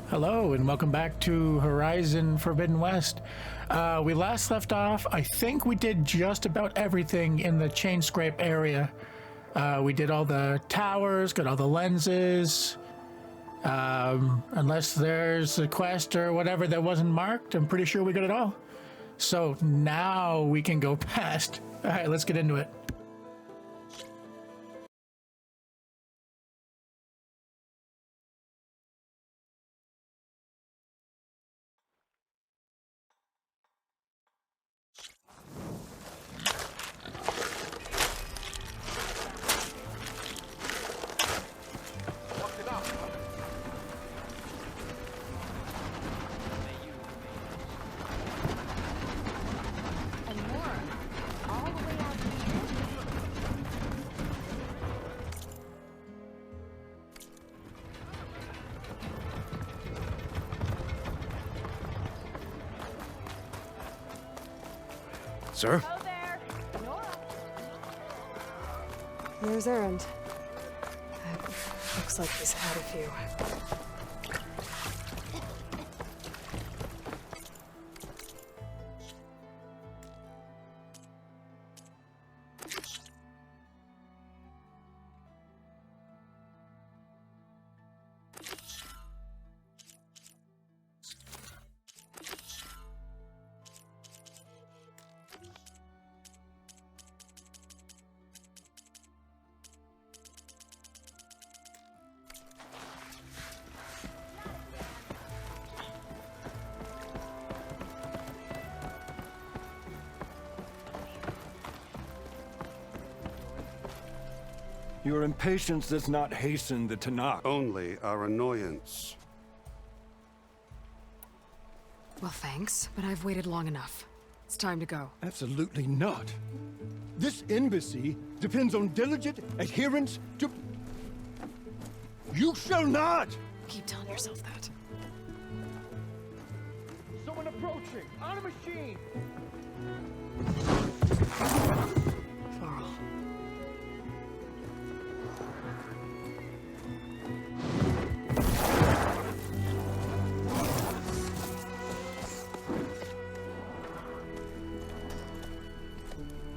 Hello and welcome back to Horizon Forbidden West. We last left off, I think we did just about everything in the chain scrape area. We did all the towers, got all the lenses. Unless there's a quest or whatever that wasn't marked, I'm pretty sure we got it all. So now we can go past. All right, let's get into it. Sir? Hello there. Nora. There's Errand. Looks like he's had a few. Your impatience does not hasten the Tanakh. Only our annoyance. Well, thanks, but I've waited long enough. It's time to go. Absolutely not. This embassy depends on diligent adherence to... You shall not! Keep telling yourself that. Someone approaching! On a machine! Varl.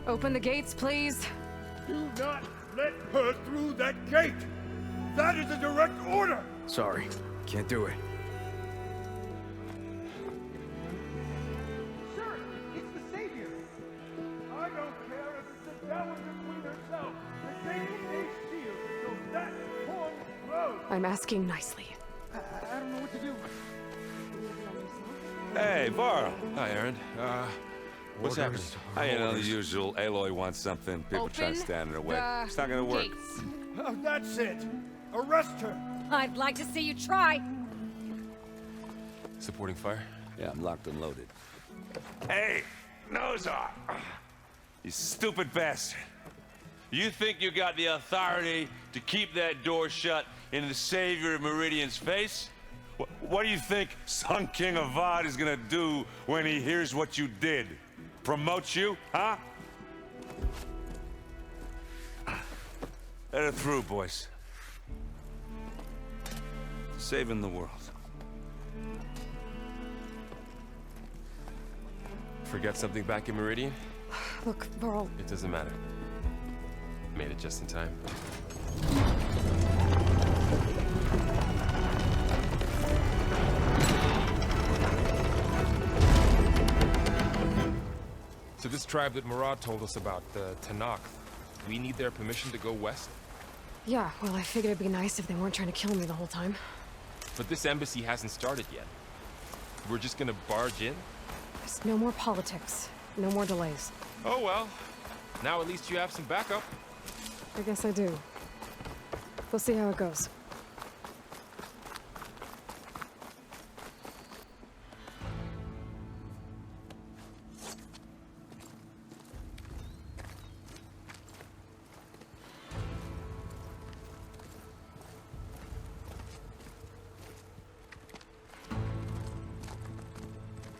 Open the gates, please. Do not let her through that gate! That is a direct order! Sorry, can't do it. Sir, it's the Savior! I don't care if it's the Dowager Queen herself! The gate is sealed until that horn blows! I'm asking nicely. I don't know what to do. Hey, Varl. Hi, Aaron. What's happening? You know, the usual. Aloy wants something. People try to stand in her way. It's not gonna work. Gates. Oh, that's it! Arrest her! I'd like to see you try. Supporting fire? Yeah, I'm locked and loaded. Hey, nose off! You stupid bastard. You think you got the authority to keep that door shut in the Savior of Meridian's face? What do you think Sun King Avad is gonna do when he hears what you did? Promote you, huh? Let her through, boys. Saving the world. Forget something back in Meridian? Look, Varl. It doesn't matter. Made it just in time. So this tribe that Murad told us about, the Tanakh, we need their permission to go west? Yeah, well, I figured it'd be nice if they weren't trying to kill me the whole time. But this embassy hasn't started yet. We're just gonna barge in? There's no more politics. No more delays. Oh well. Now at least you have some backup. I guess I do. We'll see how it goes.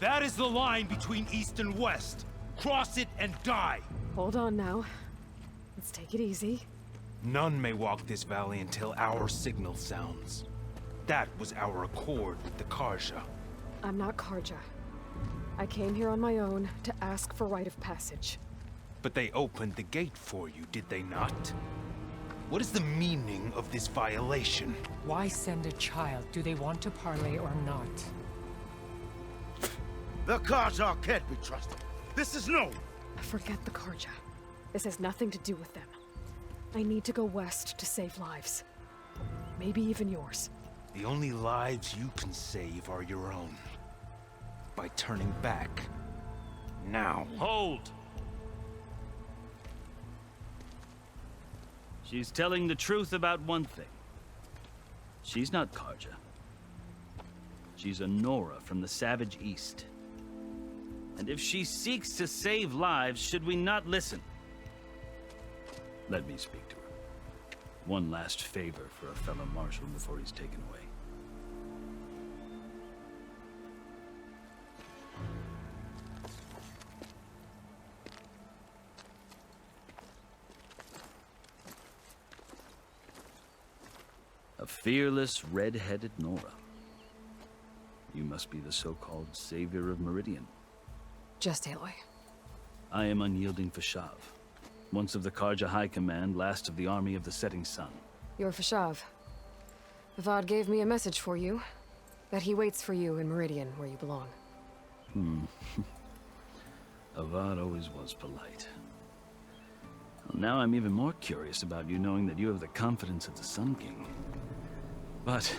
That is the line between East and West. Cross it and die. Hold on now. Let's take it easy. None may walk this valley until our signal sounds. That was our accord with the Karja. I'm not Karja. I came here on my own to ask for rite of passage. But they opened the gate for you, did they not? What is the meaning of this violation? Why send a child? Do they want to parlay or not? The Karja can't be trusted. This is known. Forget the Karja. This has nothing to do with them. I need to go west to save lives. Maybe even yours. The only lives you can save are your own. By turning back. Now. Hold! She's telling the truth about one thing. She's not Karja. She's a Nora from the Savage East. And if she seeks to save lives, should we not listen? Let me speak to her. One last favor for a fellow marshal before he's taken away. A fearless, red-headed Nora. You must be the so-called savior of Meridian. Just Aloy. I am unyielding Fashav. Once of the Karja High Command, last of the army of the Setting Sun. You're Fashav. Avad gave me a message for you. That he waits for you in Meridian, where you belong. Avad always was polite. Well, now I'm even more curious about you knowing that you have the confidence of the Sun King. But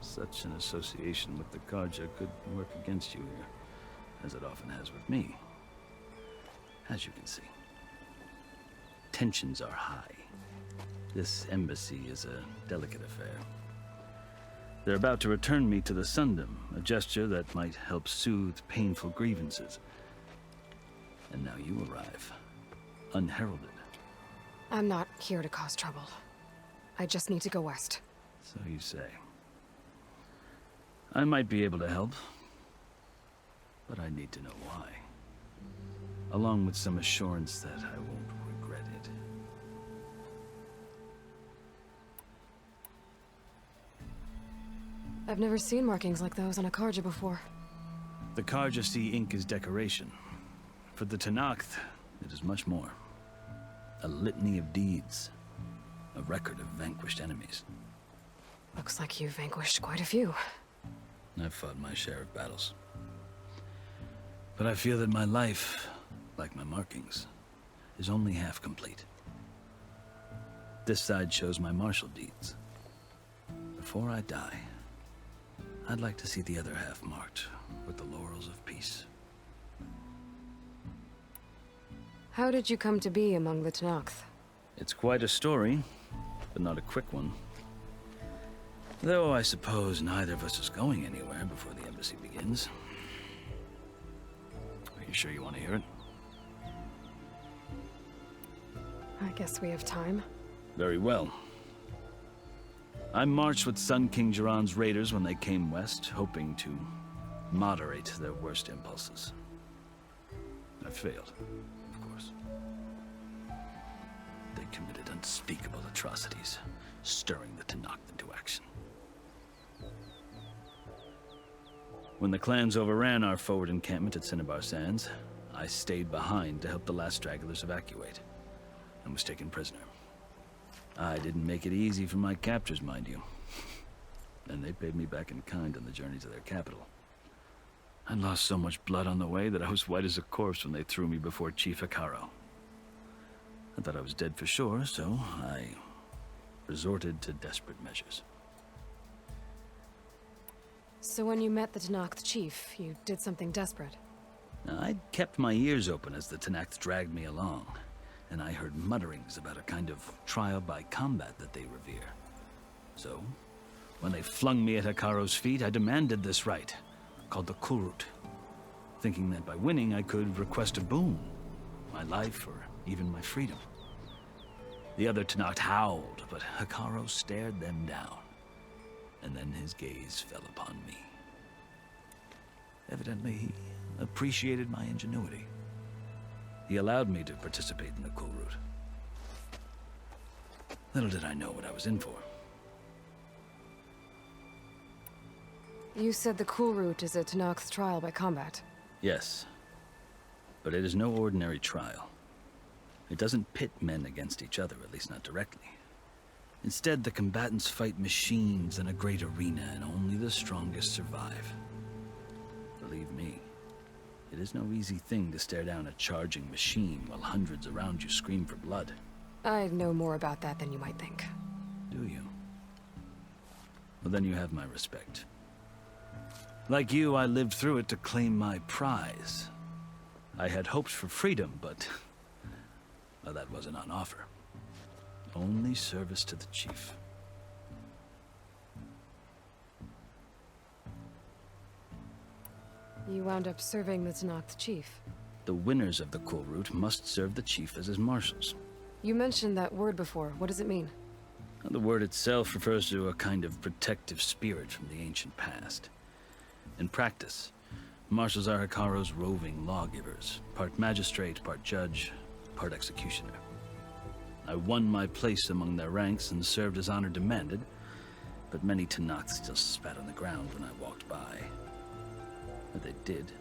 such an association with the Karja could work against you here, as it often has with me. As you can see. Tensions are high. This embassy is a delicate affair. They're about to return me to the Sundom, a gesture that might help soothe painful grievances. And now you arrive, unheralded. I'm not here to cause trouble. I just need to go west. So you say. I might be able to help, but I need to know why. Along with some assurance that I won't regret it. I've never seen markings like those on a Karja before. The Karja see ink as decoration. For the Tenakth, it is much more. A litany of deeds. A record of vanquished enemies. Looks like you've vanquished quite a few. I've fought my share of battles. But I feel that my life, like my markings, is only half complete. This side shows my martial deeds. Before I die, I'd like to see the other half marked with the laurels of peace. How did you come to be among the Tenakth? It's quite a story, but not a quick one. Though I suppose neither of us is going anywhere before the embassy begins. Are you sure you want to hear it? I guess we have time. Very well. I marched with Sun King Jiran's raiders when they came west, hoping to moderate their worst impulses. I failed, of course. They committed unspeakable atrocities, stirring the Tenakth into action. When the clans overran our forward encampment at Cinnabar Sands, I stayed behind to help the last stragglers evacuate, and was taken prisoner. I didn't make it easy for my captors, mind you. And they paid me back in kind on the journey to their capital. I'd lost so much blood on the way that I was white as a corpse when they threw me before Chief Hekaro. I thought I was dead for sure, so I resorted to desperate measures. So when you met the Tenakth chief, you did something desperate? I'd kept my ears open as the Tenakth dragged me along, and I heard mutterings about a kind of trial by combat that they revere. So, when they flung me at Hekaro's feet, I demanded this rite, called the Kulrut, thinking that by winning I could request a boon, my life or even my freedom. The other Tenakth howled, but Hekaro stared them down, and then his gaze fell upon me. Evidently, he appreciated my ingenuity. He allowed me to participate in the Kulrut. Little did I know what I was in for. You said the cool route is a Tanakh's trial by combat. Yes. But it is no ordinary trial. It doesn't pit men against each other, at least not directly. Instead, the combatants fight machines in a great arena, and only the strongest survive. Believe me, it is no easy thing to stare down a charging machine while hundreds around you scream for blood. I know more about that than you might think. Do you? Well, then you have my respect. Like you, I lived through it to claim my prize. I had hoped for freedom, but well, that wasn't on offer. Only service to the chief. You wound up serving the Tanakh's chief. The winners of the cool route must serve the chief as his marshals. You mentioned that word before. What does it mean? The word itself refers to a kind of protective spirit from the ancient past. In practice, marshals are Hikaro's roving lawgivers, part magistrate, part judge, part executioner. I won my place among their ranks and served as honor demanded, but many Tanakhs still spat on the ground when I walked by. But they did,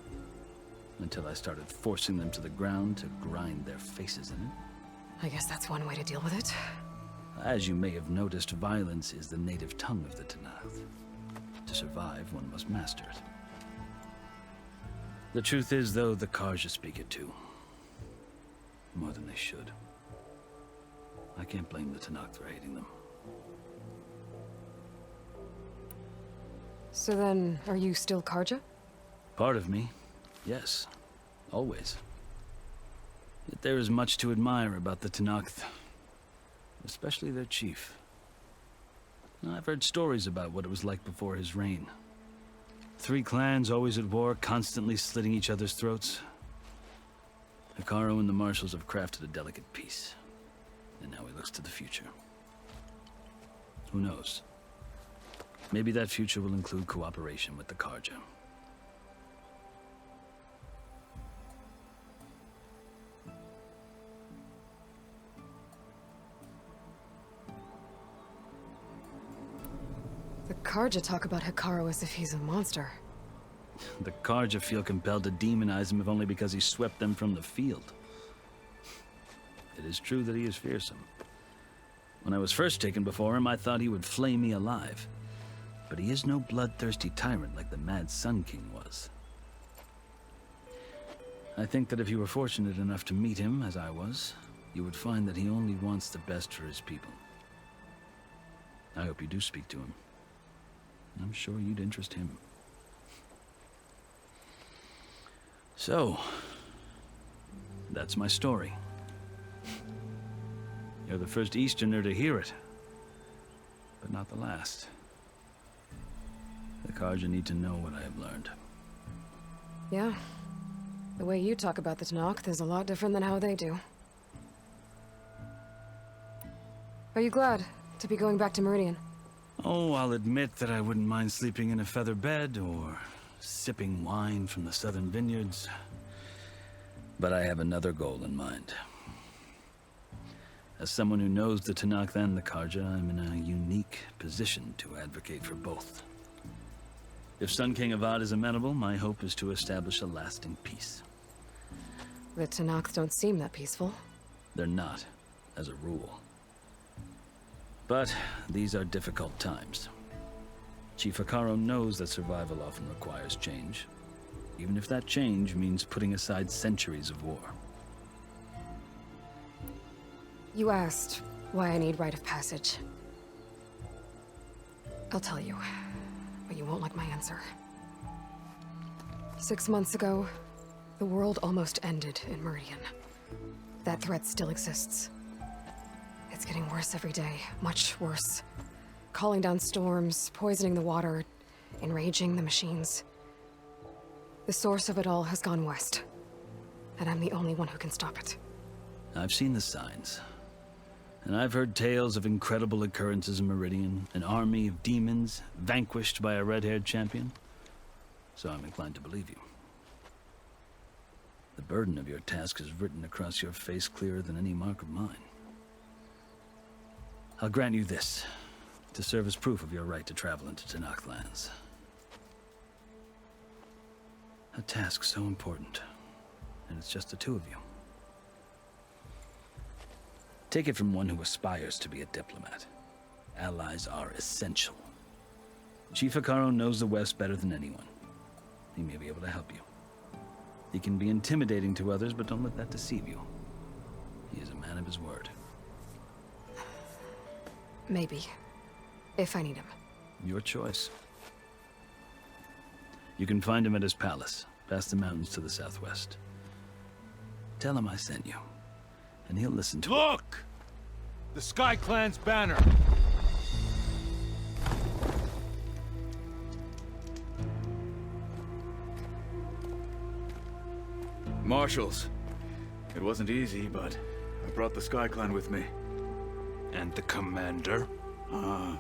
until I started forcing them to the ground to grind their faces in it. I guess that's one way to deal with it. As you may have noticed, violence is the native tongue of the Tanakh. To survive, one must master it. The truth is, though, the Karja speak it too. More than they should. I can't blame the Tanakh for hating them. So then, are you still Karja? Part of me, yes. Always. Yet there is much to admire about the Tanakh, especially their chief. I've heard stories about what it was like before his reign. 3 clans always at war, constantly slitting each other's throats. Hikaru and the marshals have crafted a delicate peace. And now he looks to the future. Who knows? Maybe that future will include cooperation with the Karja. The Karja talk about Hikaru as if he's a monster. The Karja feel compelled to demonize him if only because he swept them from the field. It is true that he is fearsome. When I was first taken before him, I thought he would flay me alive. But he is no bloodthirsty tyrant like the Mad Sun King was. I think that if you were fortunate enough to meet him, as I was, you would find that he only wants the best for his people. I hope you do speak to him. I'm sure you'd interest him. So, that's my story. You're the first Easterner to hear it, but not the last. The Karja need to know what I have learned. Yeah. The way you talk about the Tanakh is a lot different than how they do. Are you glad to be going back to Meridian? Oh, I'll admit that I wouldn't mind sleeping in a feather bed or sipping wine from the southern vineyards. But I have another goal in mind. As someone who knows the Tanakh and the Karja, I'm in a unique position to advocate for both. If Sun King Avad is amenable, my hope is to establish a lasting peace. The Tanakh don't seem that peaceful. They're not, as a rule. But these are difficult times. Chief Hikaru knows that survival often requires change, even if that change means putting aside centuries of war. You asked why I need rite of passage. I'll tell you, but you won't like my answer. 6 months ago, the world almost ended in Meridian. That threat still exists. It's getting worse every day, much worse. Calling down storms, poisoning the water, enraging the machines. The source of it all has gone west, and I'm the only one who can stop it. I've seen the signs. And I've heard tales of incredible occurrences in Meridian, an army of demons vanquished by a red-haired champion. So I'm inclined to believe you. The burden of your task is written across your face clearer than any mark of mine. I'll grant you this, to serve as proof of your right to travel into Tanakh lands. A task so important. And it's just the two of you. Take it from one who aspires to be a diplomat. Allies are essential. Chief Hikaru knows the West better than anyone. He may be able to help you. He can be intimidating to others, but don't let that deceive you. He is a man of his word. Maybe. If I need him. Your choice. You can find him at his palace, past the mountains to the southwest. Tell him I sent you, and he'll listen to it. Look! The Sky Clan's banner. Marshals. It wasn't easy, but I brought the Sky Clan with me. And the commander? No.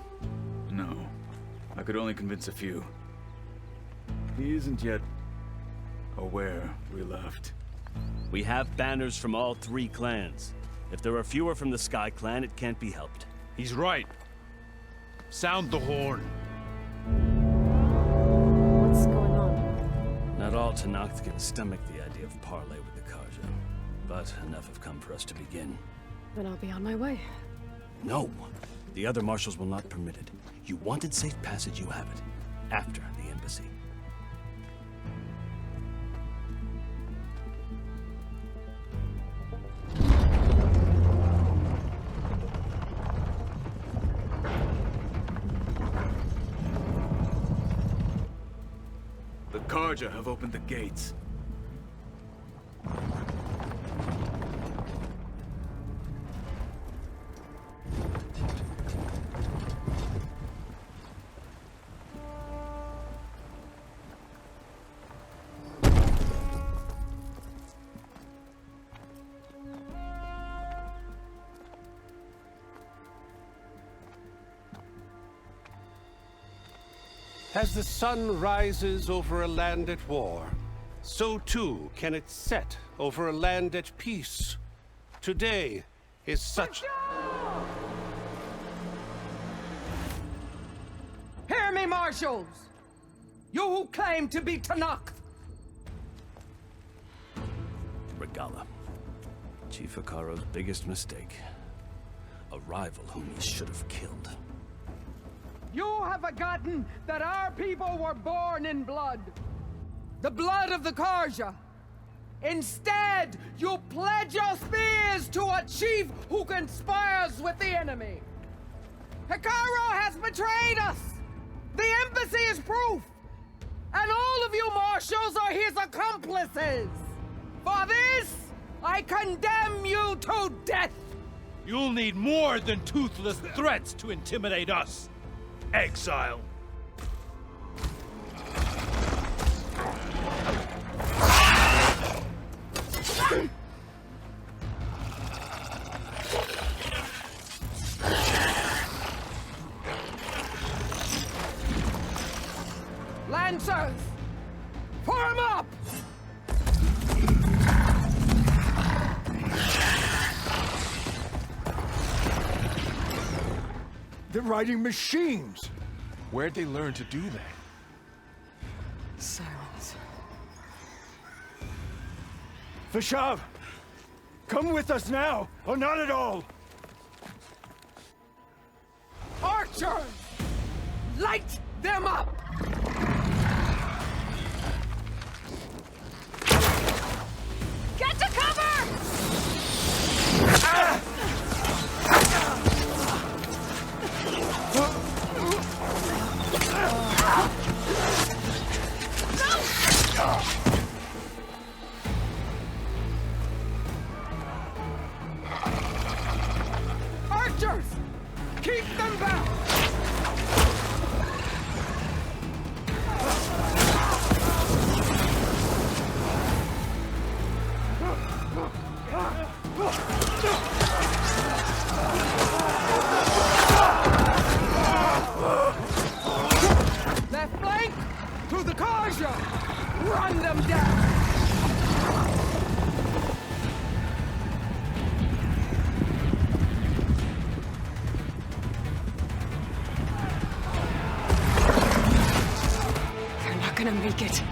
I could only convince a few. He isn't yet aware we left. We have banners from all 3 clans. If there are fewer from the Sky Clan, it can't be helped. He's right. Sound the horn. What's going on? Not all Tenakth can stomach the idea of parlay with the Karja, but enough have come for us to begin. Then I'll be on my way. No! The other marshals will not permit it. You wanted safe passage, you have it. After the embassy. The Karja have opened the gates. As the sun rises over a land at war, so too can it set over a land at peace. Today is such... Hear me, marshals! You who claim to be Tenakth! Regala. Chief Hikaru's biggest mistake. A rival whom he should have killed. You have forgotten that our people were born in blood. The blood of the Karja. Instead, you pledge your spears to a chief who conspires with the enemy. Hikaru has betrayed us. The embassy is proof. And all of you marshals are his accomplices. For this, I condemn you to death. You'll need more than toothless threats to intimidate us. Exile. Lancers, form up! They're riding machines! Where'd they learn to do that? Silence. Vashav! Come with us now, or not at all! Archers! Light them up! Get to cover! Archers! Keep them back! Left flank! To the Karja! Run them down! They're not gonna make it.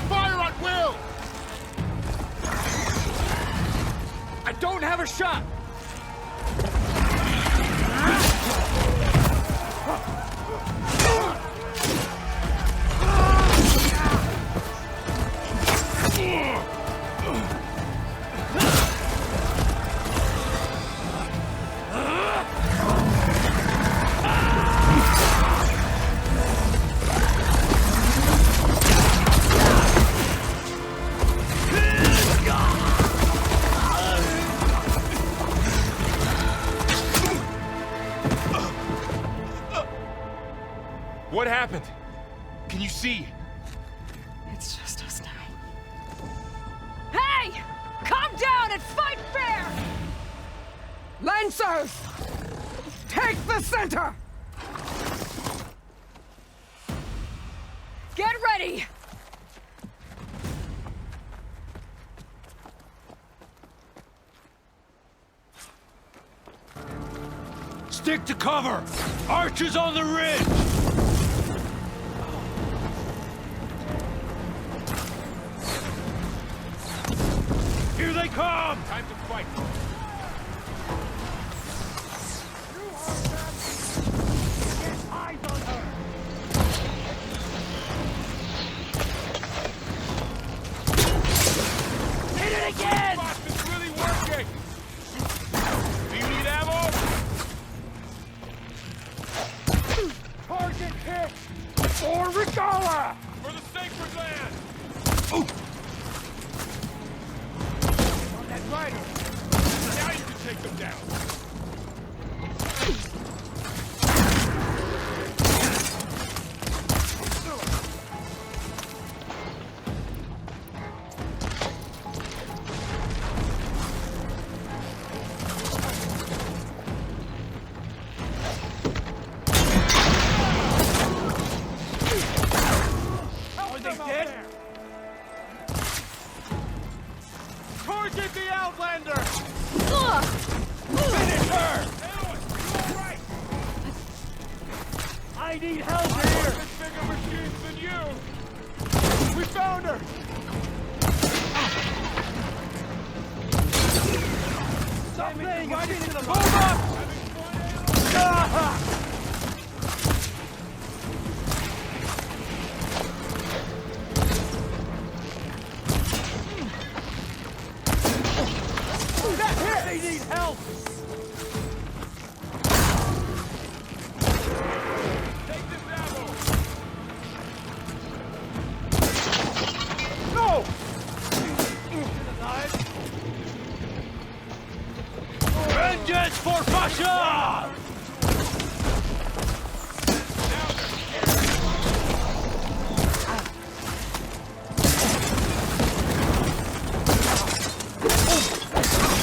Fire at will! I don't have a shot! What happened? Can you see? It's just us now. Hey! Calm down and fight fair! Lancers! Take the center! Get ready! Stick to cover! Archers on the ridge! Here they come! Time to fight. Get eyes on her! Hit it again! It's really working! Do you need ammo? Target hit! For Regala! For the sacred land! On that rider! Now you can take them down! Are they dead? Target the Outlander! Finish her! I need help here! Bigger machines than you! We found her! Stop playing! Hold up! Ah! That hit! They need help! Take this ammo! No! Vengeance for Pasha!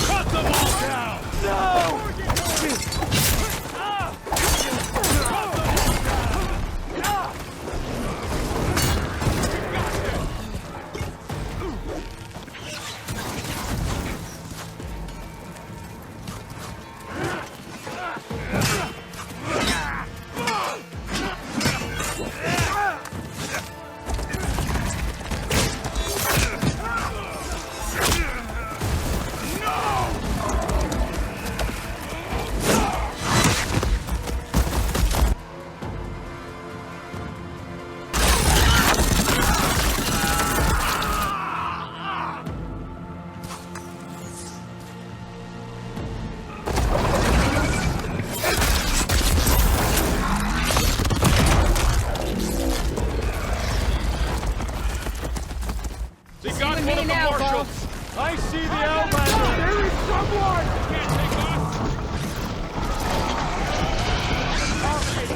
Cut them all down! No! They got one of the marshals! I see the Outlander! There is someone! Can't take us! Got this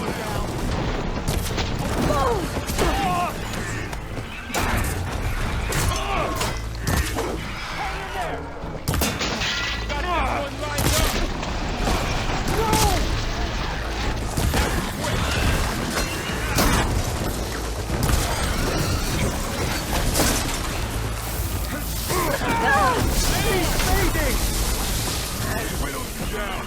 one lined up! Down.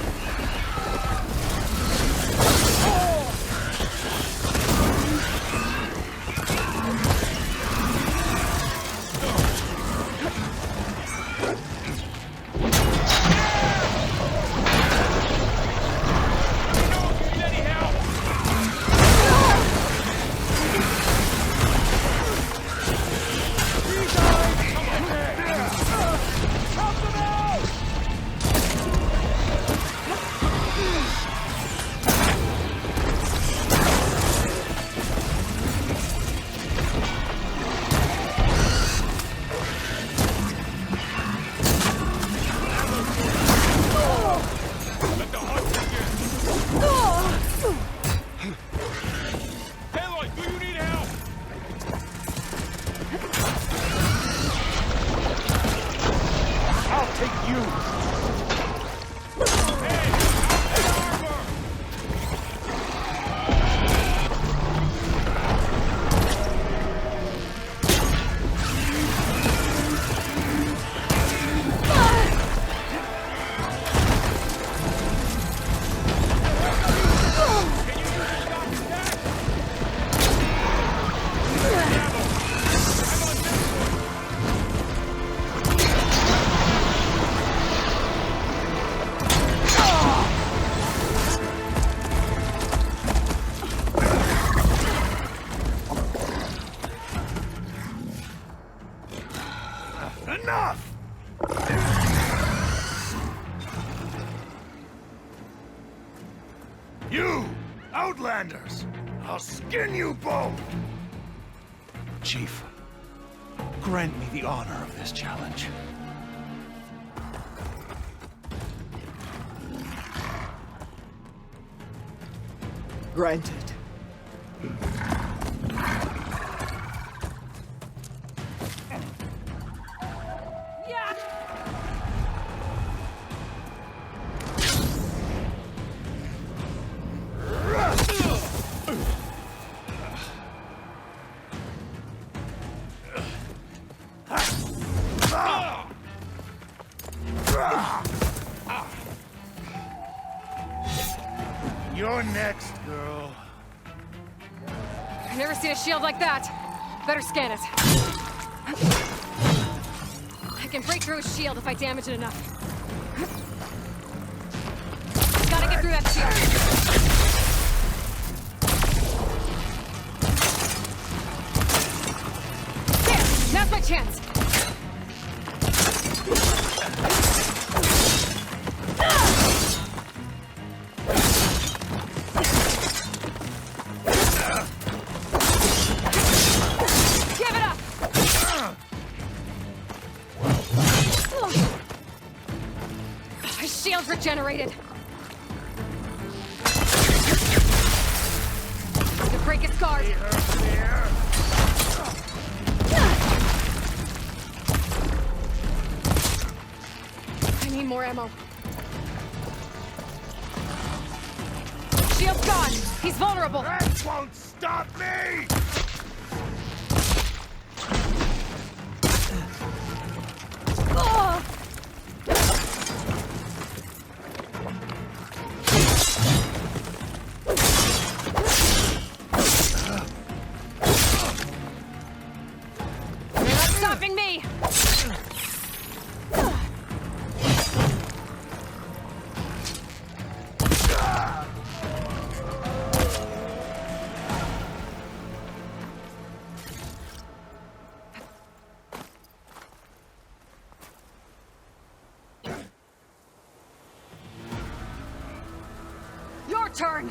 You! Outlanders! I'll skin you both! Chief, grant me the honor of this challenge. Granted. You're next, girl. I've never seen a shield like that. Better scan it. I can break through a shield if I damage it enough. Gotta get through that shield. There! Now's my chance! Shields regenerated. The break is scarred. I need more ammo. Shield's gone. He's vulnerable. That won't stop me! Oh! Me. Your turn.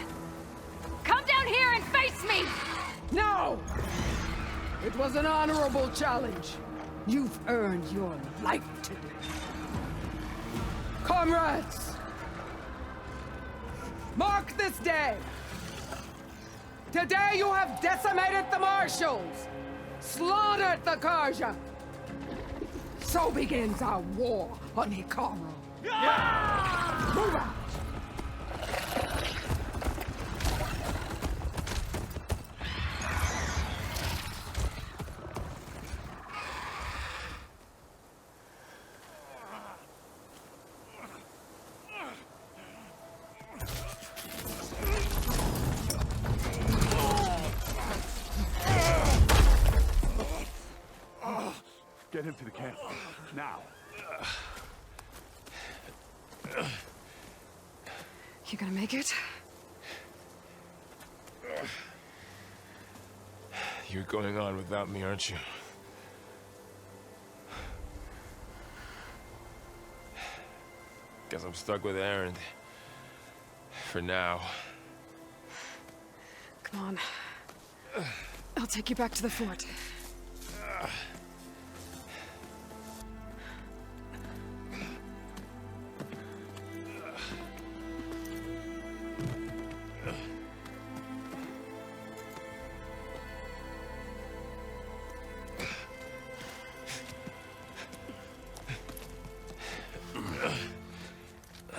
Come down here and face me. No! It was an honorable challenge. You've earned your life today. Comrades! Mark this day! Today you have decimated the Marshals! Slaughtered the Karja! So begins our war on Hikaru. Move out! Get him to the camp. Now. You gonna make it? You're going on without me, aren't you? Guess I'm stuck with Aaron. For now. Come on. I'll take you back to the fort.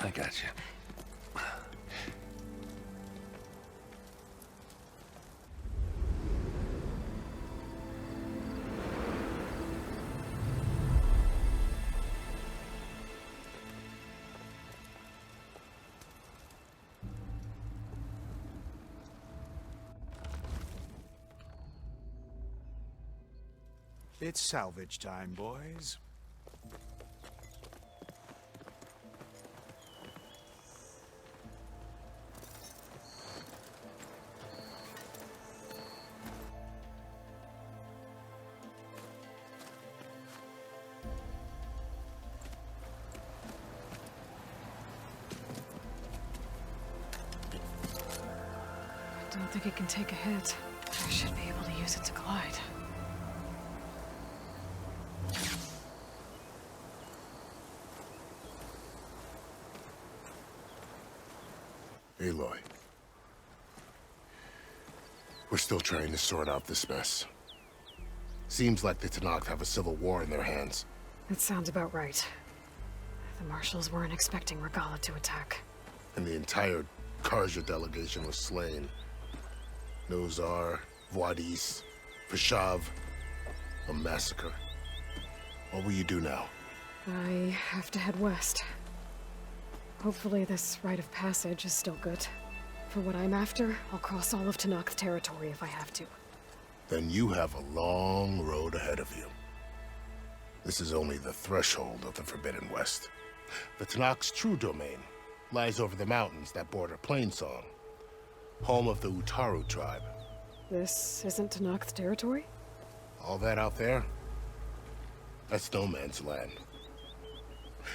I got you. It's salvage time, boys. don't think it can take a hit. I should be able to use it to glide. Aloy. We're still trying to sort out this mess. Seems like the Tenakth have a civil war in their hands. That sounds about right. The marshals weren't expecting Regalla to attack. And the entire Karja delegation was slain. Nozar, Voidis, Vashav. A massacre. What will you do now? I have to head west. Hopefully this rite of passage is still good. For what I'm after, I'll cross all of Tenakth territory if I have to. Then you have a long road ahead of you. This is only the threshold of the Forbidden West. The Tenakth's true domain lies over the mountains that border Plainsong, home of the Utaru tribe. This isn't Tenakth territory? All that out there? That's no man's land.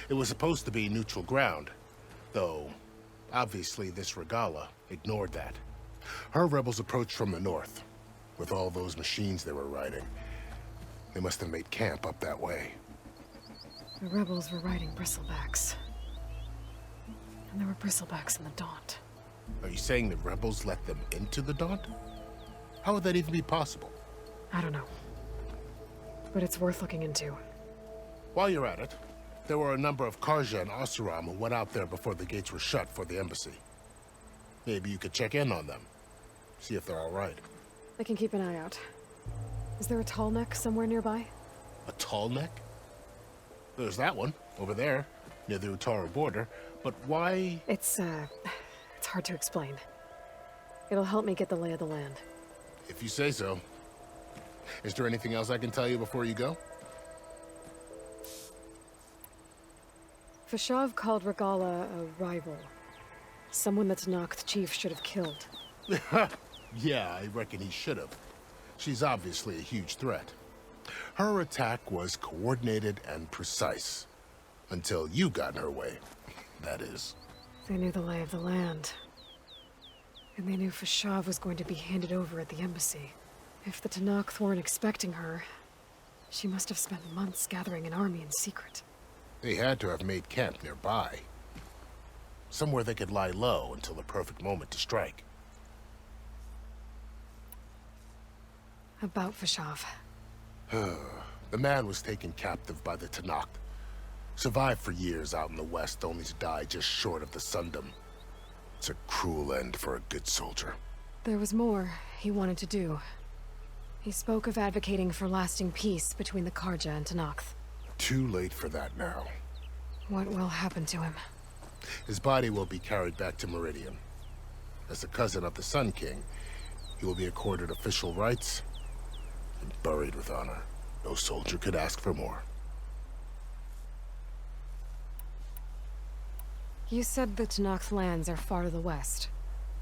It was supposed to be neutral ground, though obviously this Regalla ignored that. Her rebels approached from the north. With all those machines they were riding, they must have made camp up that way. The rebels were riding bristlebacks. And there were bristlebacks in the Daunt. Are you saying the rebels let them into the Daunt? How would that even be possible? I don't know. But it's worth looking into. While you're at it, there were a number of Karja and Oseram who went out there before the gates were shut for the embassy. Maybe you could check in on them. See if they're all right. I can keep an eye out. Is there a tall neck somewhere nearby? A tall neck? There's that one, over there, near the Utaru border. But why? It's hard to explain. It'll help me get the lay of the land. If you say so. Is there anything else I can tell you before you go? Vashav called Regalla a rival. Someone the Tenakth chief should have killed. Yeah, I reckon he should have. She's obviously a huge threat. Her attack was coordinated and precise. Until you got in her way, that is. They knew the lay of the land. And they knew Vashav was going to be handed over at the embassy. If the Tenakth weren't expecting her, she must have spent months gathering an army in secret. They had to have made camp nearby. Somewhere they could lie low until the perfect moment to strike. About Vashav. The man was taken captive by the Tenakth. Survived for years out in the west, only to die just short of the Sundom. It's a cruel end for a good soldier. There was more he wanted to do. He spoke of advocating for lasting peace between the Karja and Tenakth. Too late for that now. What will happen to him? His body will be carried back to Meridian. As a cousin of the Sun King, he will be accorded official rights and buried with honor. No soldier could ask for more. You said the Tenakth lands are far to the west.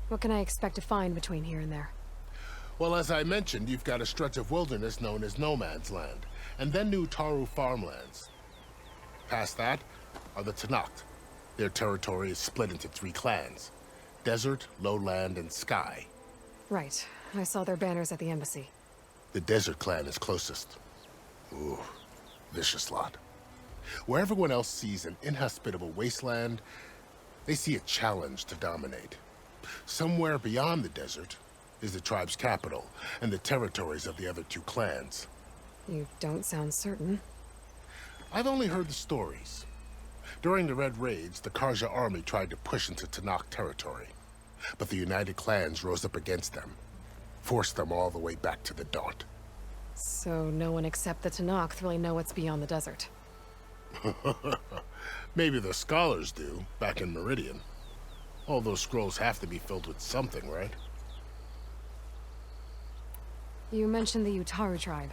What can I expect to find between here and there? Well, as I mentioned, you've got a stretch of wilderness known as No Man's Land, and then New Taru farmlands. Past that are the Tenakth. Their territory is split into 3 clans: Desert, Lowland, and Sky. Right. I saw their banners at the embassy. The Desert clan is closest. Ooh, vicious lot. Where everyone else sees an inhospitable wasteland, they see a challenge to dominate. Somewhere beyond the desert is the tribe's capital and the territories of the other 2 clans. You don't sound certain. I've only heard the stories. During the Red Raids, the Karja army tried to push into Tenakth territory, but the united clans rose up against them, forced them all the way back to the Daunt. So no one except the Tenakth really know what's beyond the desert. Maybe the scholars do, back in Meridian. All those scrolls have to be filled with something, right? You mentioned the Utaru tribe.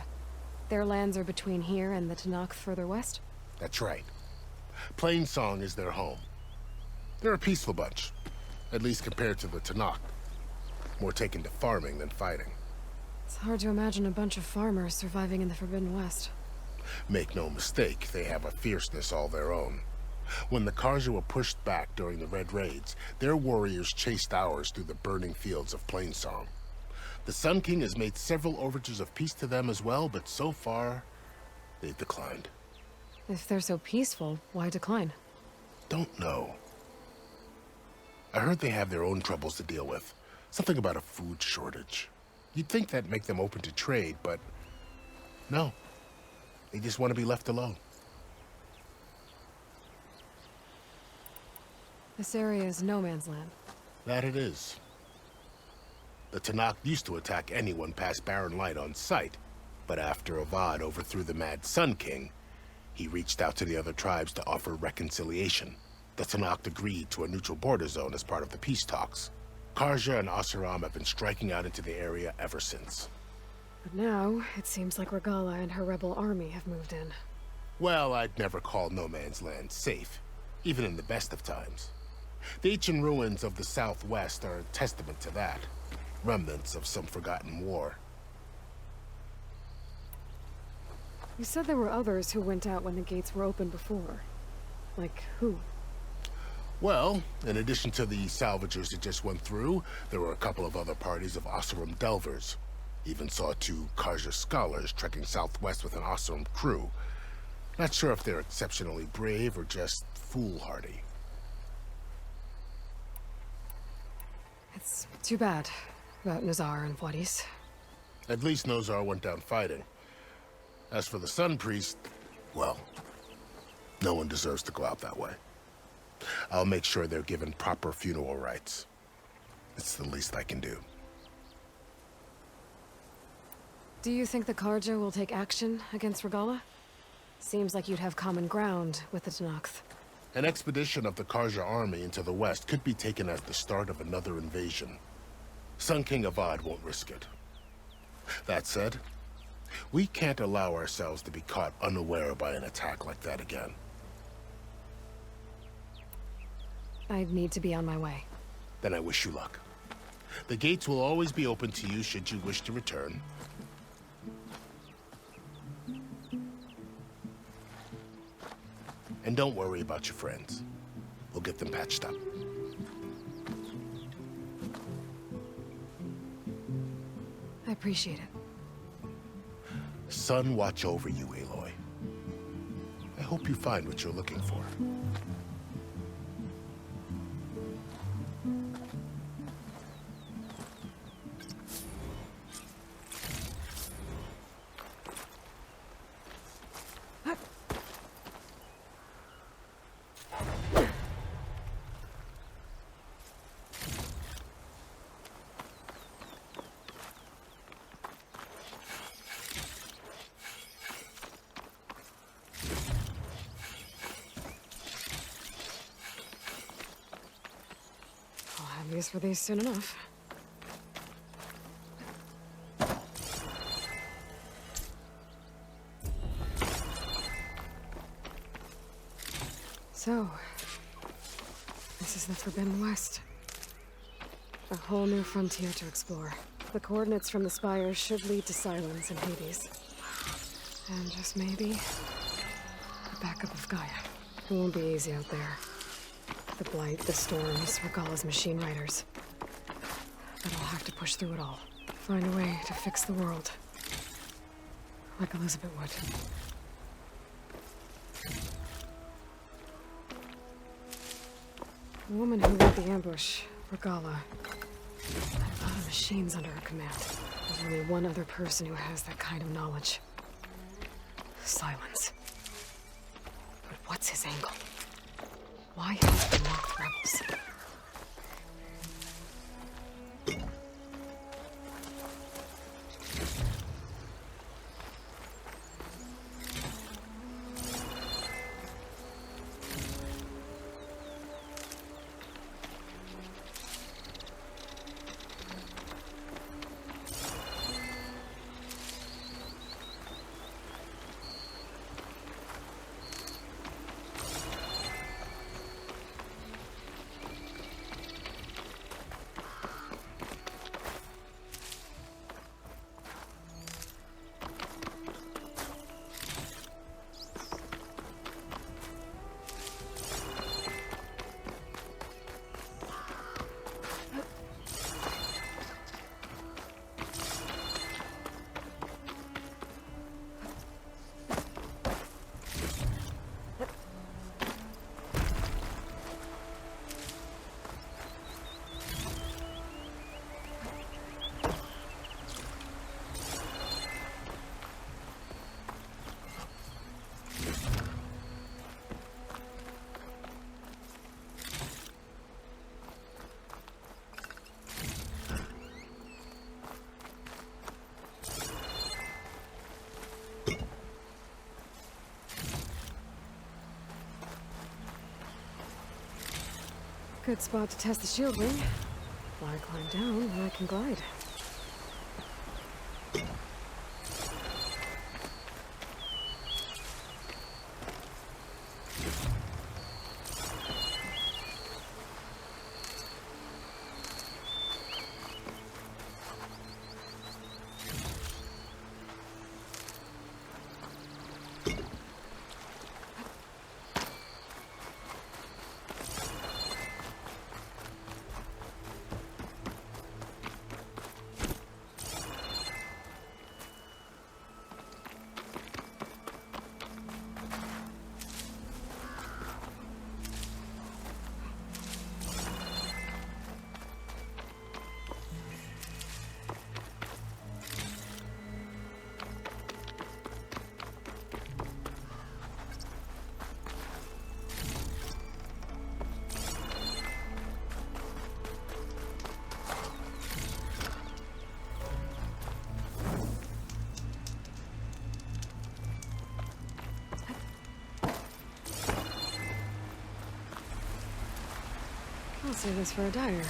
Their lands are between here and the Tenakth further west? That's right. Plainsong is their home. They're a peaceful bunch, at least compared to the Tenakth. More taken to farming than fighting. It's hard to imagine a bunch of farmers surviving in the Forbidden West. Make no mistake, they have a fierceness all their own. When the Karja were pushed back during the Red Raids, their warriors chased ours through the burning fields of Plainsong. The Sun King has made several overtures of peace to them as well, but so far, they've declined. If they're so peaceful, why decline? Don't know. I heard they have their own troubles to deal with. Something about a food shortage. You'd think that'd make them open to trade, but no. They just want to be left alone. This area is no man's land. That it is. The Tanakh used to attack anyone past Barren Light on sight, but after Avad overthrew the Mad Sun King, he reached out to the other tribes to offer reconciliation. The Tanakh agreed to a neutral border zone as part of the peace talks. Karja and Oseram have been striking out into the area ever since. But now, it seems like Regala and her rebel army have moved in. Well, I'd never call no man's land safe, even in the best of times. The ancient ruins of the Southwest are a testament to that. Remnants of some forgotten war. You said there were others who went out when the gates were open before. Like who? Well, in addition to the salvagers that just went through, there were a couple of other parties of Oseram delvers. Even saw 2 Karja scholars trekking southwest with an Oseram crew. Not sure if they're exceptionally brave or just foolhardy. It's too bad about Nazar and Wadis. At least Nozar went down fighting. As for the Sun Priest, well, no one deserves to go out that way. I'll make sure they're given proper funeral rites. It's the least I can do. Do you think the Karja will take action against Regala? Seems like you'd have common ground with the Tanakh. An expedition of the Karja army into the west could be taken as the start of another invasion. Sun King Avad won't risk it. That said, we can't allow ourselves to be caught unaware by an attack like that again. I'd need to be on my way. Then I wish you luck. The gates will always be open to you should you wish to return. And don't worry about your friends. We'll get them patched up. I appreciate it. Sun watch over you, Aloy. I hope you find what you're looking for. I'll have use for these soon enough. So, this is the Forbidden West. A whole new frontier to explore. The coordinates from the spires should lead to Silence and Hades. And just maybe, the backup of Gaia. It won't be easy out there. The Blight, the Storms, Regala's machine riders. But I'll have to push through it all. Find a way to fix the world. Like Elizabeth would. The woman who led the ambush, Regala, had a lot of machines under her command. There's only one other person who has that kind of knowledge. Silence. But what's his angle? Why help the mocked rebels? Good spot to test the shield ring. Why climb down when I can glide? I'll save this for a dyer.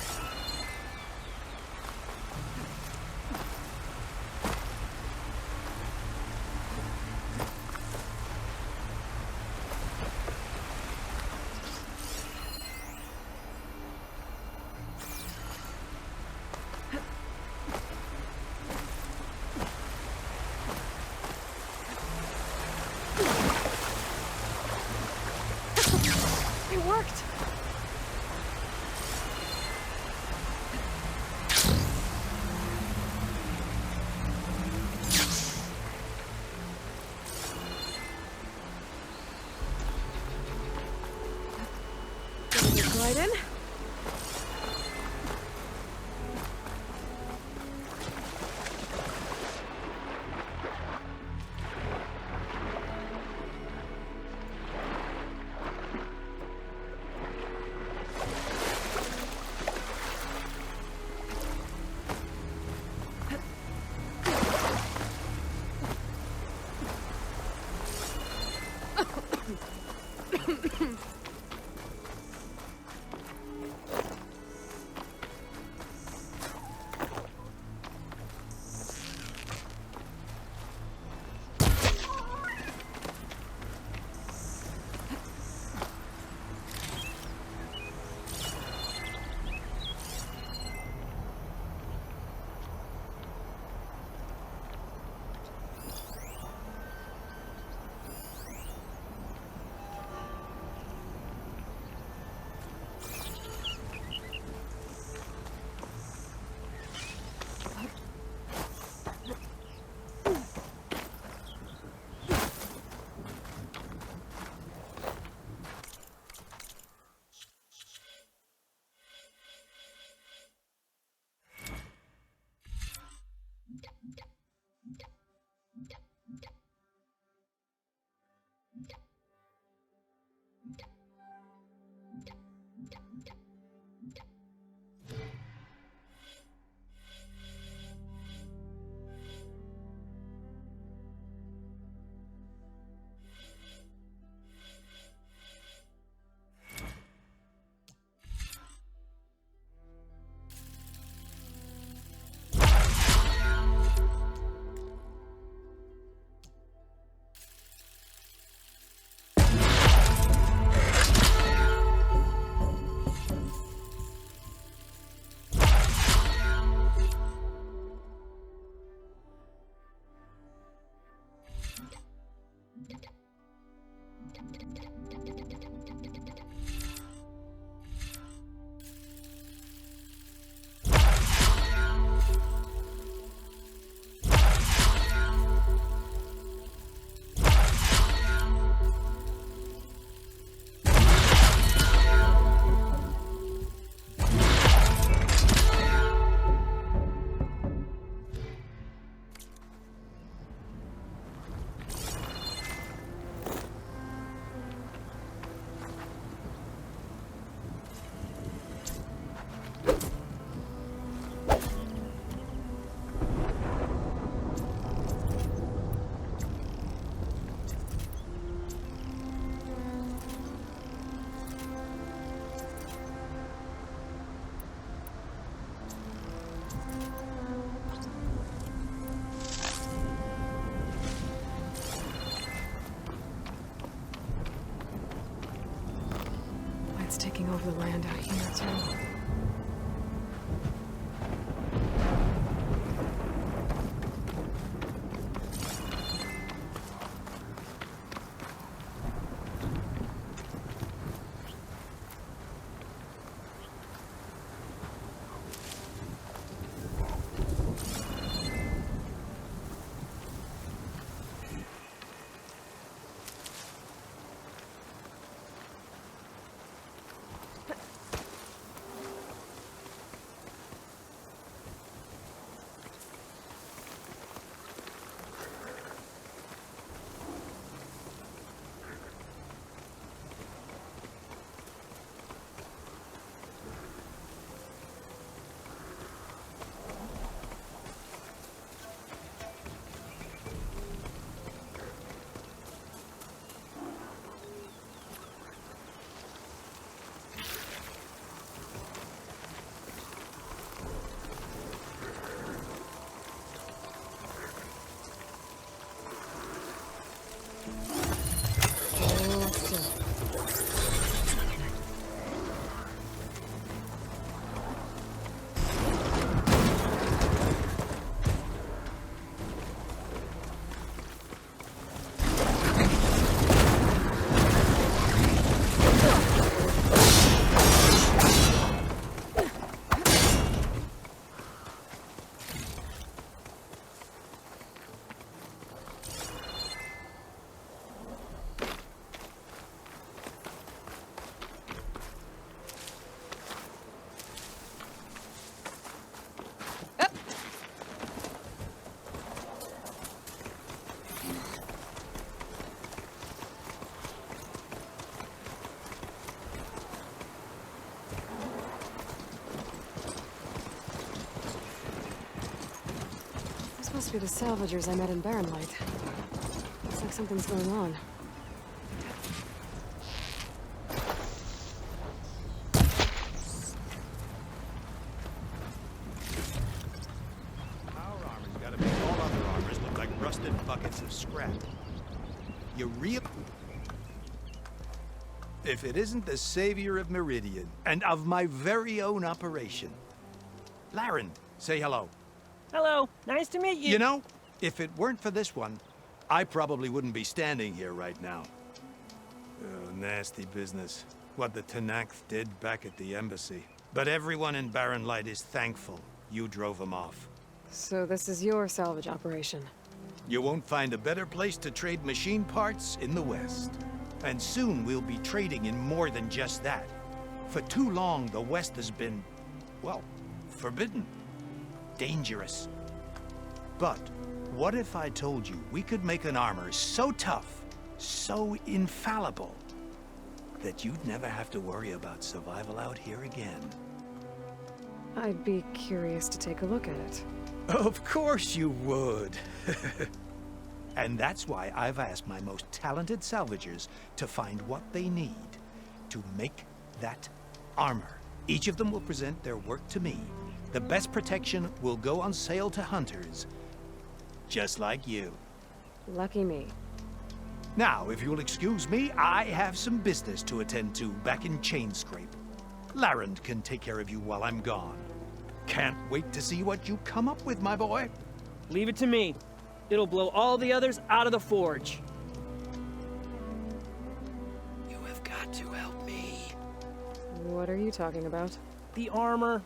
It worked! Glide in. the land out here, too. Must be the salvagers I met in Barrenlight. Looks like something's going on. Our armor's gotta make all other armors look like rusted buckets of scrap. You If it isn't the savior of Meridian, and of my very own operation. Laren, say hello. Hello, nice to meet you. You know, if it weren't for this one, I probably wouldn't be standing here right now. Oh, nasty business. What the Tenakth did back at the embassy. But everyone in Barrenlight is thankful you drove them off. So this is your salvage operation? You won't find a better place to trade machine parts in the West. And soon we'll be trading in more than just that. For too long, the West has been, well, forbidden. Dangerous. But what if I told you we could make an armor so tough, so infallible, that you'd never have to worry about survival out here again? I'd be curious to take a look at it. Of course you would. And that's why I've asked my most talented salvagers to find what they need to make that armor. Each of them will present their work to me. The best protection will go on sale to hunters, just like you. Lucky me. Now, if you'll excuse me, I have some business to attend to back in Chainscrape. Laren can take care of you while I'm gone. Can't wait to see what you come up with, my boy. Leave it to me. It'll blow all the others out of the forge. You have got to help me. What are you talking about? The armor.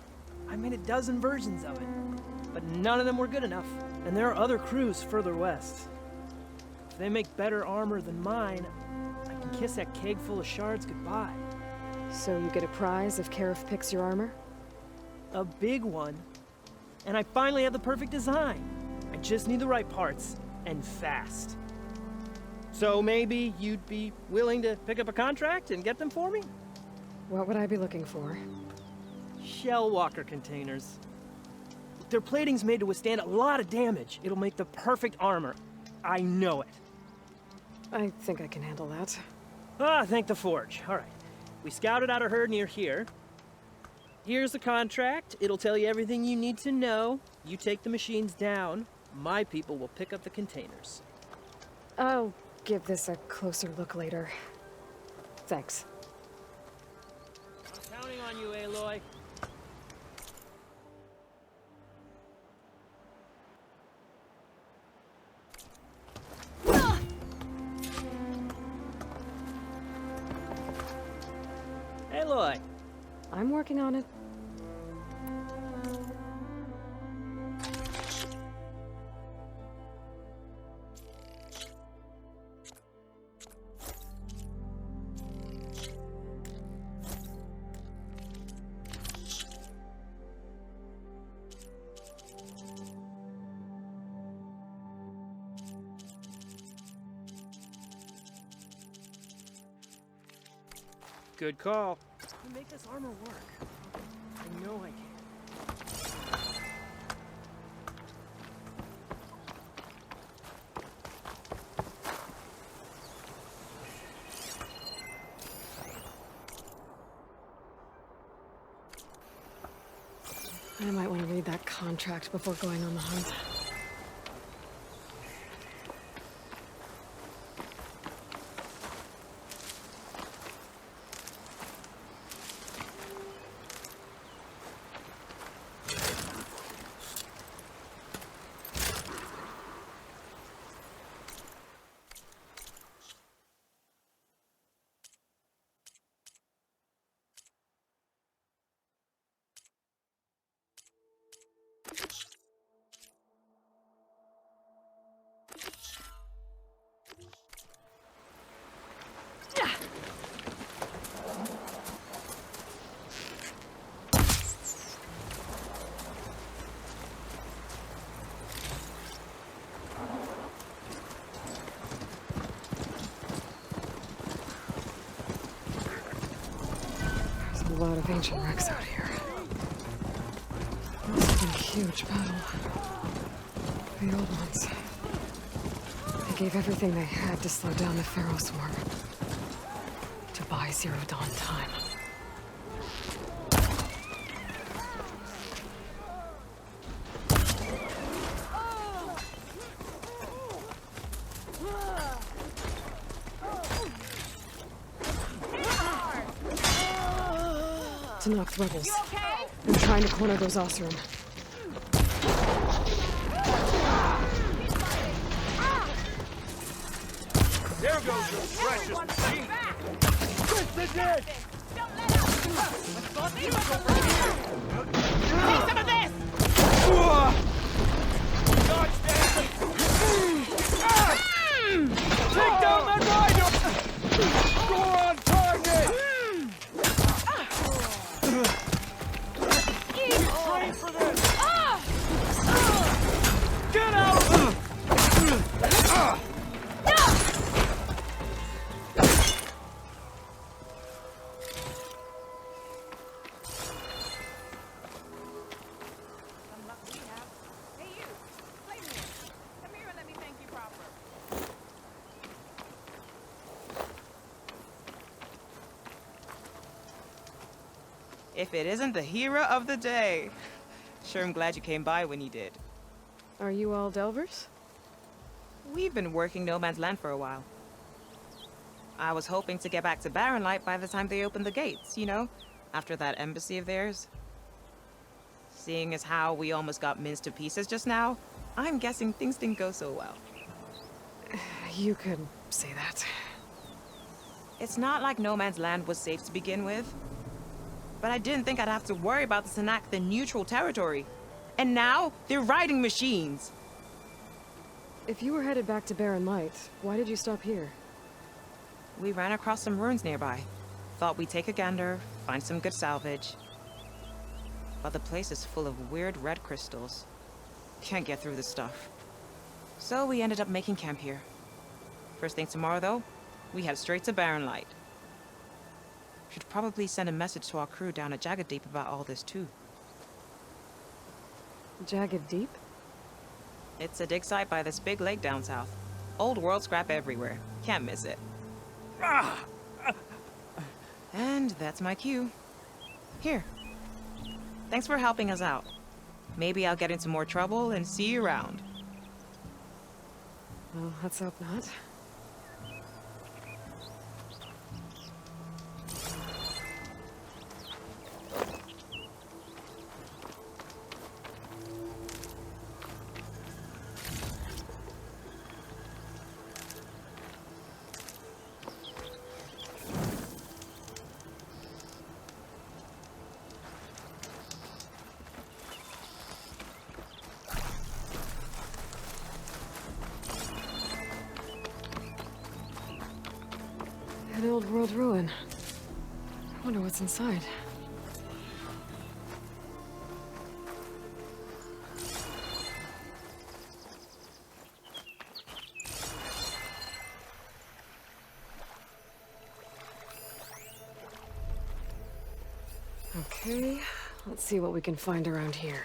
I made a dozen versions of it, but none of them were good enough. And there are other crews further west. If they make better armor than mine, I can kiss that keg full of shards goodbye. So you get a prize if Karif picks your armor? A big one. And I finally have the perfect design. I just need the right parts, and fast. So maybe you'd be willing to pick up a contract and get them for me? What would I be looking for? Shell walker containers. Their plating's made to withstand a lot of damage. It'll make the perfect armor. I know it. I think I can handle that. Ah, thank the forge. All right. We scouted out a herd near here. Here's the contract. It'll tell you everything you need to know. You take the machines down. My people will pick up the containers. I'll give this a closer look later. Thanks. on you, Aloy. Aloy! I'm working on it. Good call. You make this armor work. I know I can. I might want to read that contract before going on the hunt. A lot of ancient wrecks out here. Must have been a huge battle. The old ones. They gave everything they had to slow down the Pharaoh swarm. To buy Zero Dawn time. Tanakh rebels. I'm trying to corner those Oseram. There goes your precious machine! Twist the dead! Take some of this! Dodge that! Take down that rider! Score on target! Train for this! Get out! If it isn't the hero of the day. Sure, I'm glad you came by when you did. Are you all Delvers? We've been working No Man's Land for a while. I was hoping to get back to Barren Light by the time they opened the gates, you know? After that embassy of theirs. Seeing as how we almost got minced to pieces just now, I'm guessing things didn't go so well. You could say that. It's not like No Man's Land was safe to begin with. But I didn't think I'd have to worry about the Tanakh, the neutral territory. And now, they're riding machines. If you were headed back to Barren Light, why did you stop here? We ran across some ruins nearby. Thought we'd take a gander, find some good salvage. But the place is full of weird red crystals. Can't get through the stuff. So we ended up making camp here. First thing tomorrow, though, we head straight to Barren Light. Should probably send a message to our crew down at Jagged Deep about all this, too. Jagged Deep? It's a dig site by this big lake down south. Old world scrap everywhere. Can't miss it. And that's my cue. Here. Thanks for helping us out. Maybe I'll get into more trouble and see you around. Well, let's hope not. An old world ruin. I wonder what's inside. Okay, let's see what we can find around here.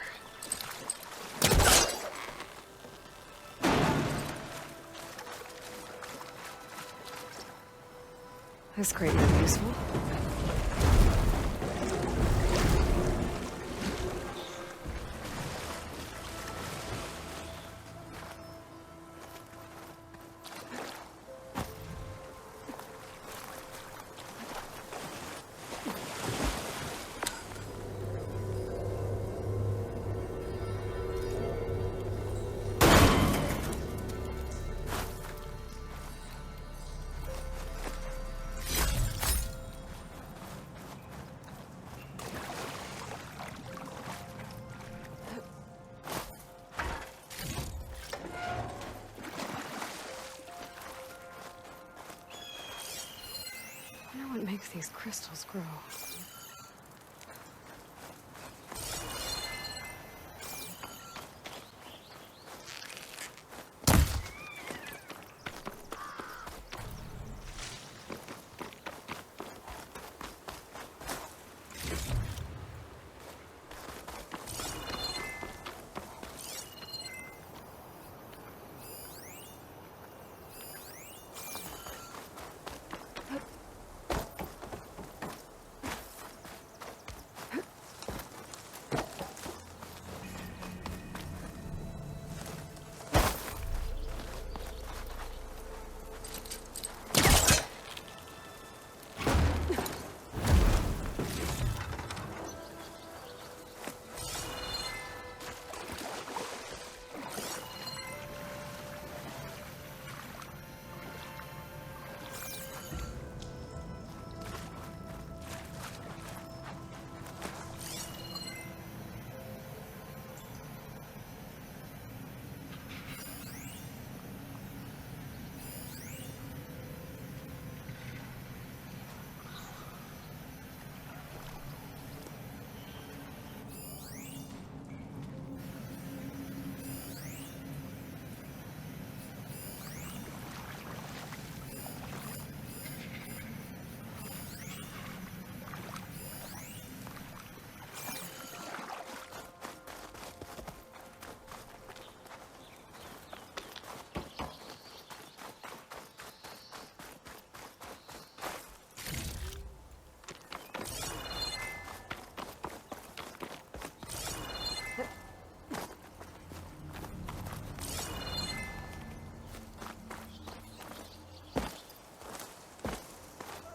This crate might be useful. I wonder what makes these crystals grow.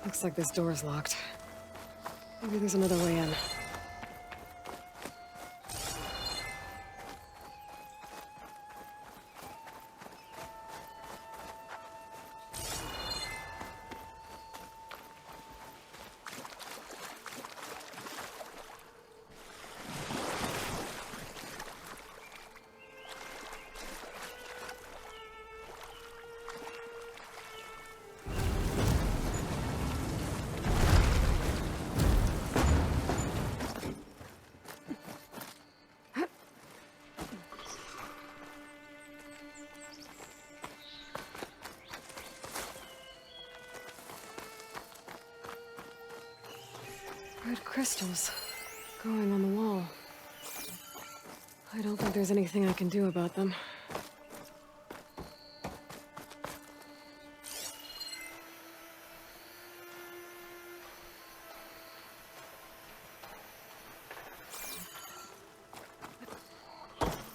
Looks like this door's locked. Maybe there's another way in. Red crystals growing on the wall. I don't think there's anything I can do about them.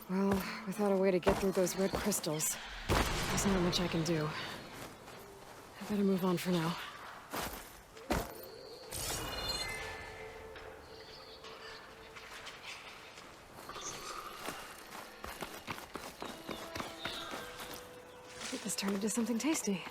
Well, without a way to get through those red crystals, there's not much I can do. I better move on for now. This turned into something tasty.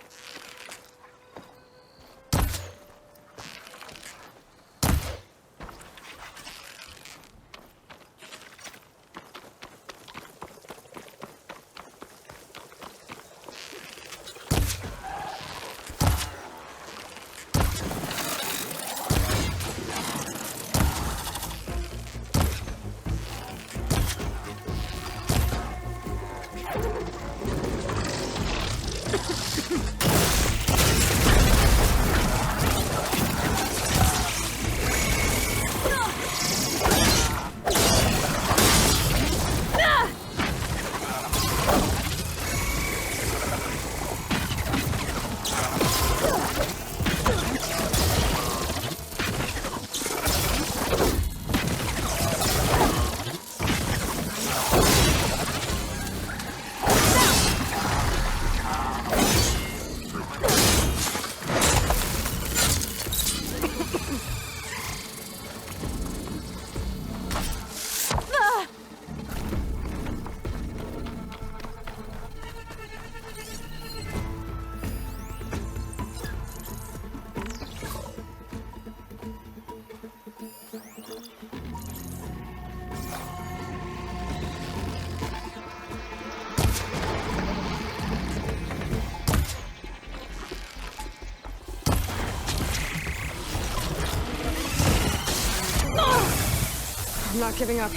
not giving up.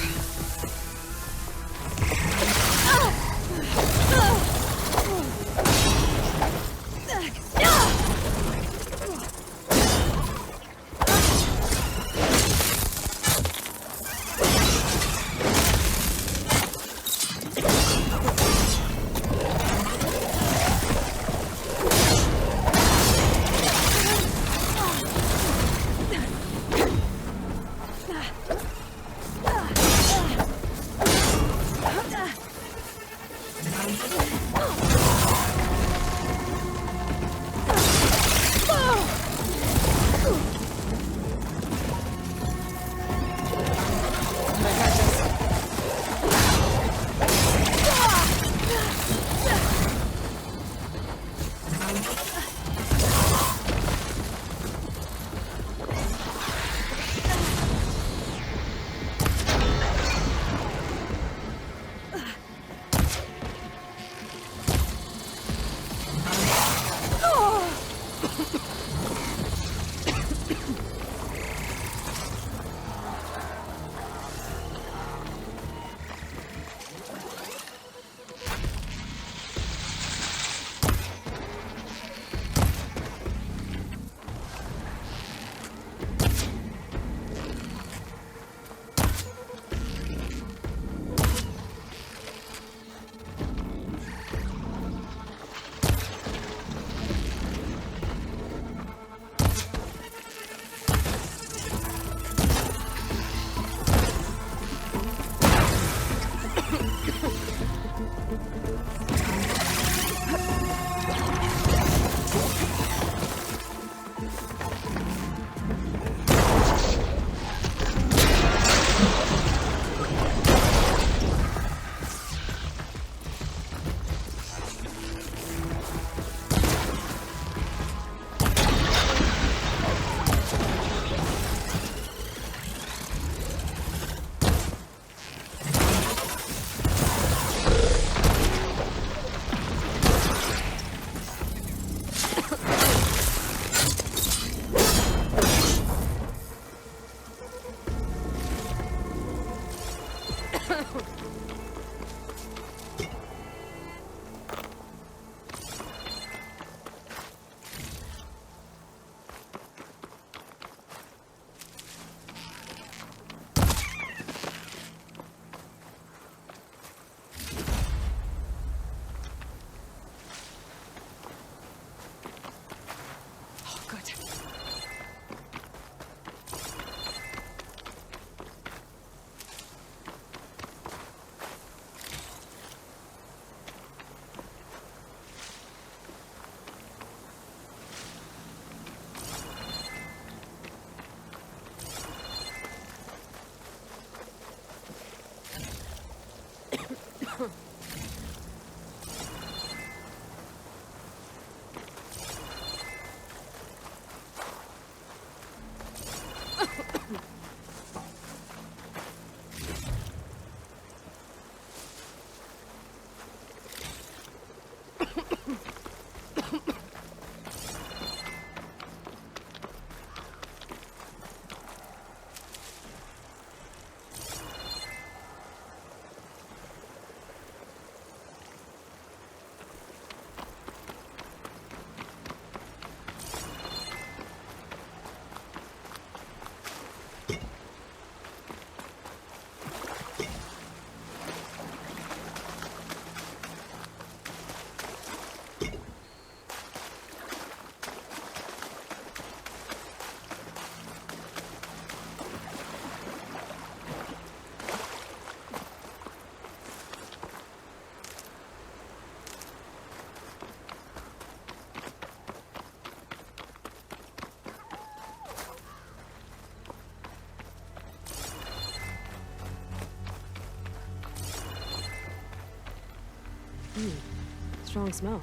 Strong smell.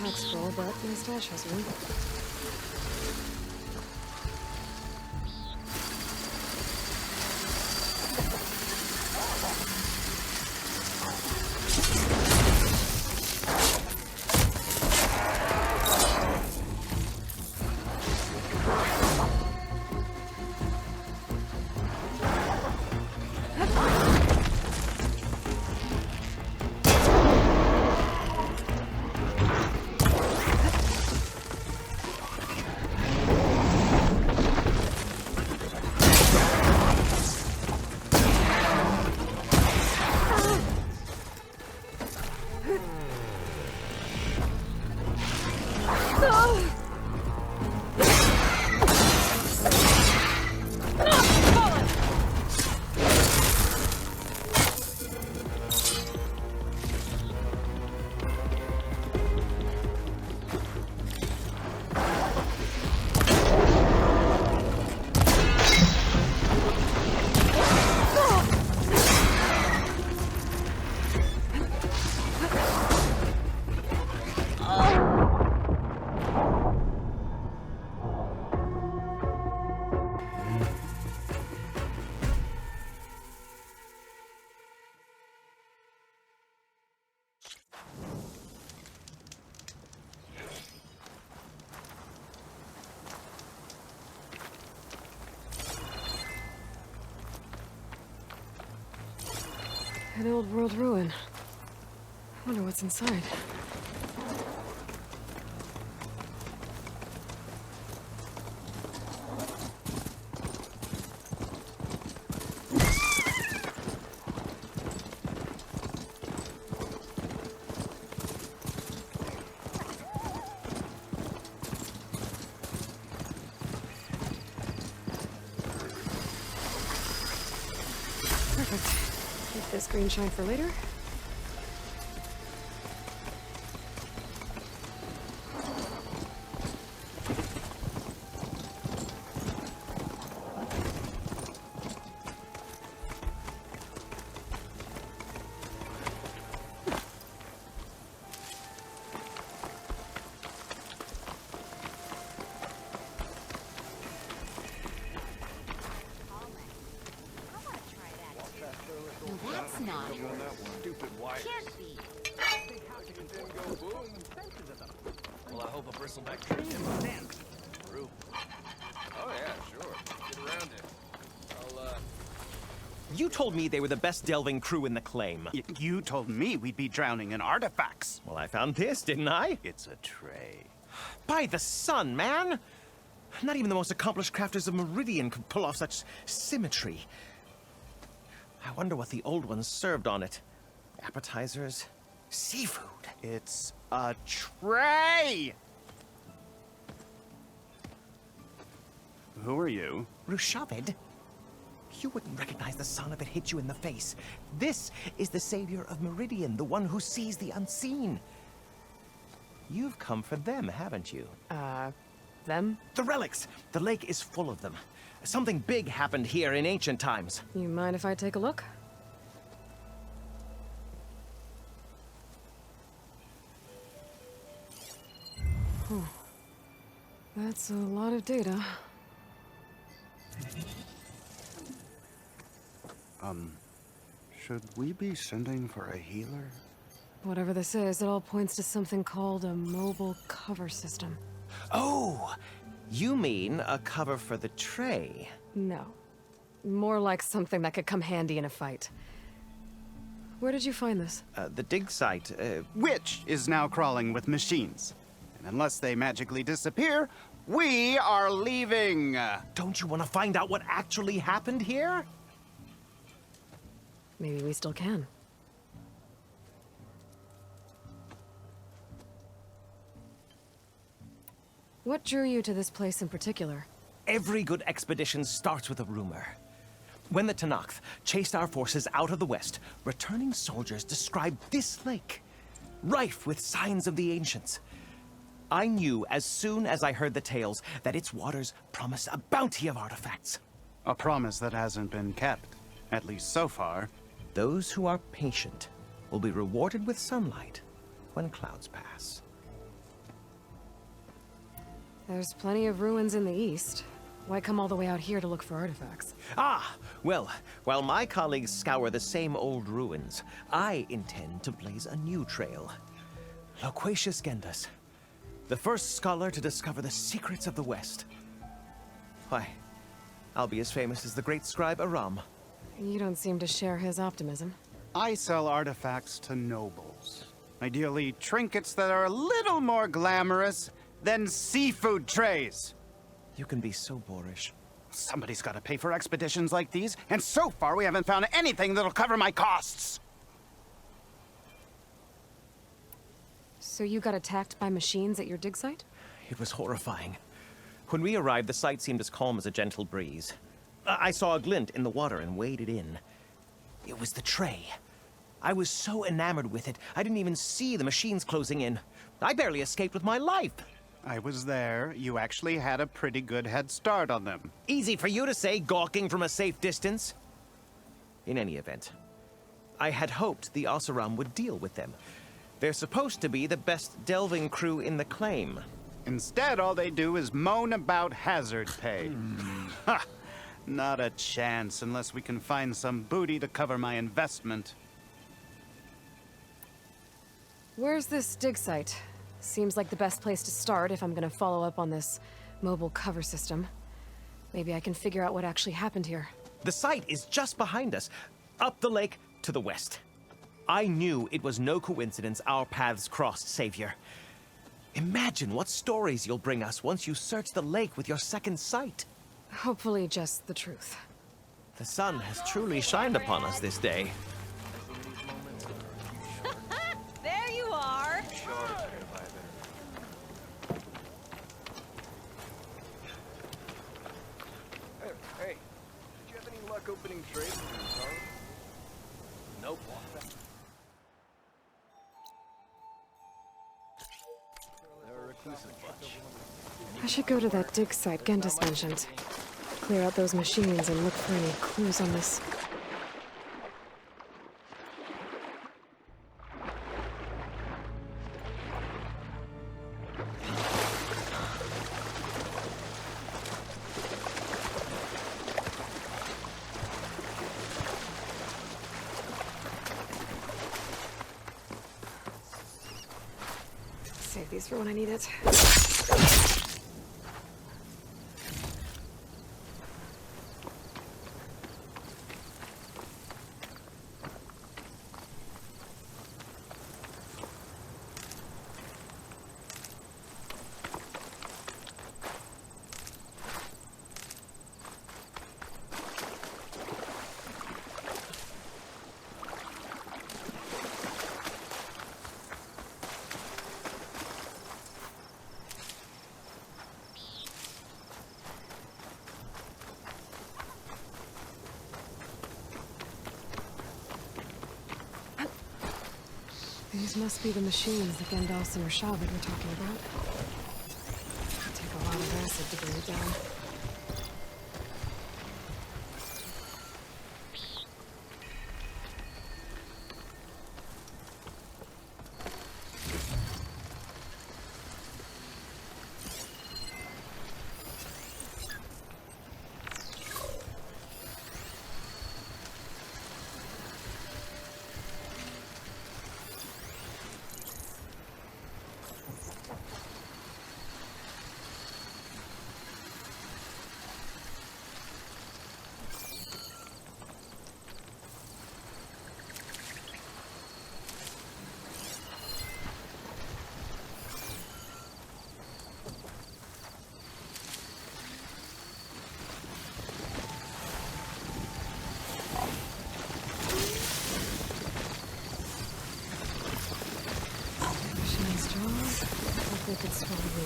pack scroll, but my stash has one. An old world ruin. I wonder what's inside. Perfect. Keep this green shine for later. That's not. Stupid wire. Can't be. Well, I hope a bristleback tree can stand through. Oh yeah, sure. Get around it. I'll You told me they were the best delving crew in the claim. You told me we'd be drowning in artifacts. Well, I found this, didn't I? It's a tray. By the sun, man! Not even the most accomplished crafters of Meridian could pull off such symmetry. I wonder what the old ones served on it. Appetizers? Seafood? It's a tray! Who are you? Rushavid? You wouldn't recognize the sun if it hit you in the face. This is the savior of Meridian, the one who sees the unseen. You've come for them, haven't you? Them? The relics! The lake is full of them. Something big happened here in ancient times. You mind if I take a look? That's a lot of data. Should we be sending for a healer? Whatever this is, it all points to something called a mobile cover system. Oh! You mean a cover for the tray? No. More like something that could come handy in a fight. Where did you find this? The dig site, Which is now crawling with machines. And unless they magically disappear, we are leaving! Don't you want to find out what actually happened here? Maybe we still can. What drew you to this place in particular? Every good expedition starts with a rumor. When the Tenakth chased our forces out of the west, returning soldiers described this lake, rife with signs of the ancients. I knew as soon as I heard the tales that its waters promised a bounty of artifacts. A promise that hasn't been kept, at least so far. Those who are patient will be rewarded with sunlight when clouds pass. There's plenty of ruins in the east. Why come all the way out here to look for artifacts? Ah, well, while my colleagues scour the same old ruins, I intend to blaze a new trail. Loquacious Gendas, the first scholar to discover the secrets of the West. Why, I'll be as famous as the great scribe Aram. You don't seem to share his optimism. I sell artifacts to nobles. Ideally, trinkets that are a little more glamorous than seafood trays. You can be so boorish. Somebody's got to pay for expeditions like these, and so far we haven't found anything that'll cover my costs. So you got attacked by machines at your dig site? It was horrifying. When we arrived, the site seemed as calm as a gentle breeze. I saw a glint in the water and waded in. It was the tray. I was so enamored with it, I didn't even see the machines closing in. I barely escaped with my life. I was there. You actually had a pretty good head start on them. Easy for you to say, gawking from a safe distance. In any event, I had hoped the Oseram would deal with them. They're supposed to be the best delving crew in the claim. Instead, all they do is moan about hazard pay. Ha! Not a chance unless we can find some booty to cover my investment. Where's this dig site? Seems like the best place to start if I'm gonna follow up on this mobile cover system. Maybe I can figure out what actually happened here. The site is just behind us, up the lake to the west. I knew it was no coincidence our paths crossed, Savior. Imagine what stories you'll bring us once you search the lake with your second sight. Hopefully just the truth. The sun has truly shined upon us this day. There you are! Hey, did you have any luck opening trades with your car? Nope. They're a reclusive bunch. I should go to that dig site Gendas mentioned. Clear out those machines and look for any clues on this. Save these for when I need it. These must be the machines that Gendas and Rashavid were talking about. It'll take a lot of acid to bring it down. They could swallow me.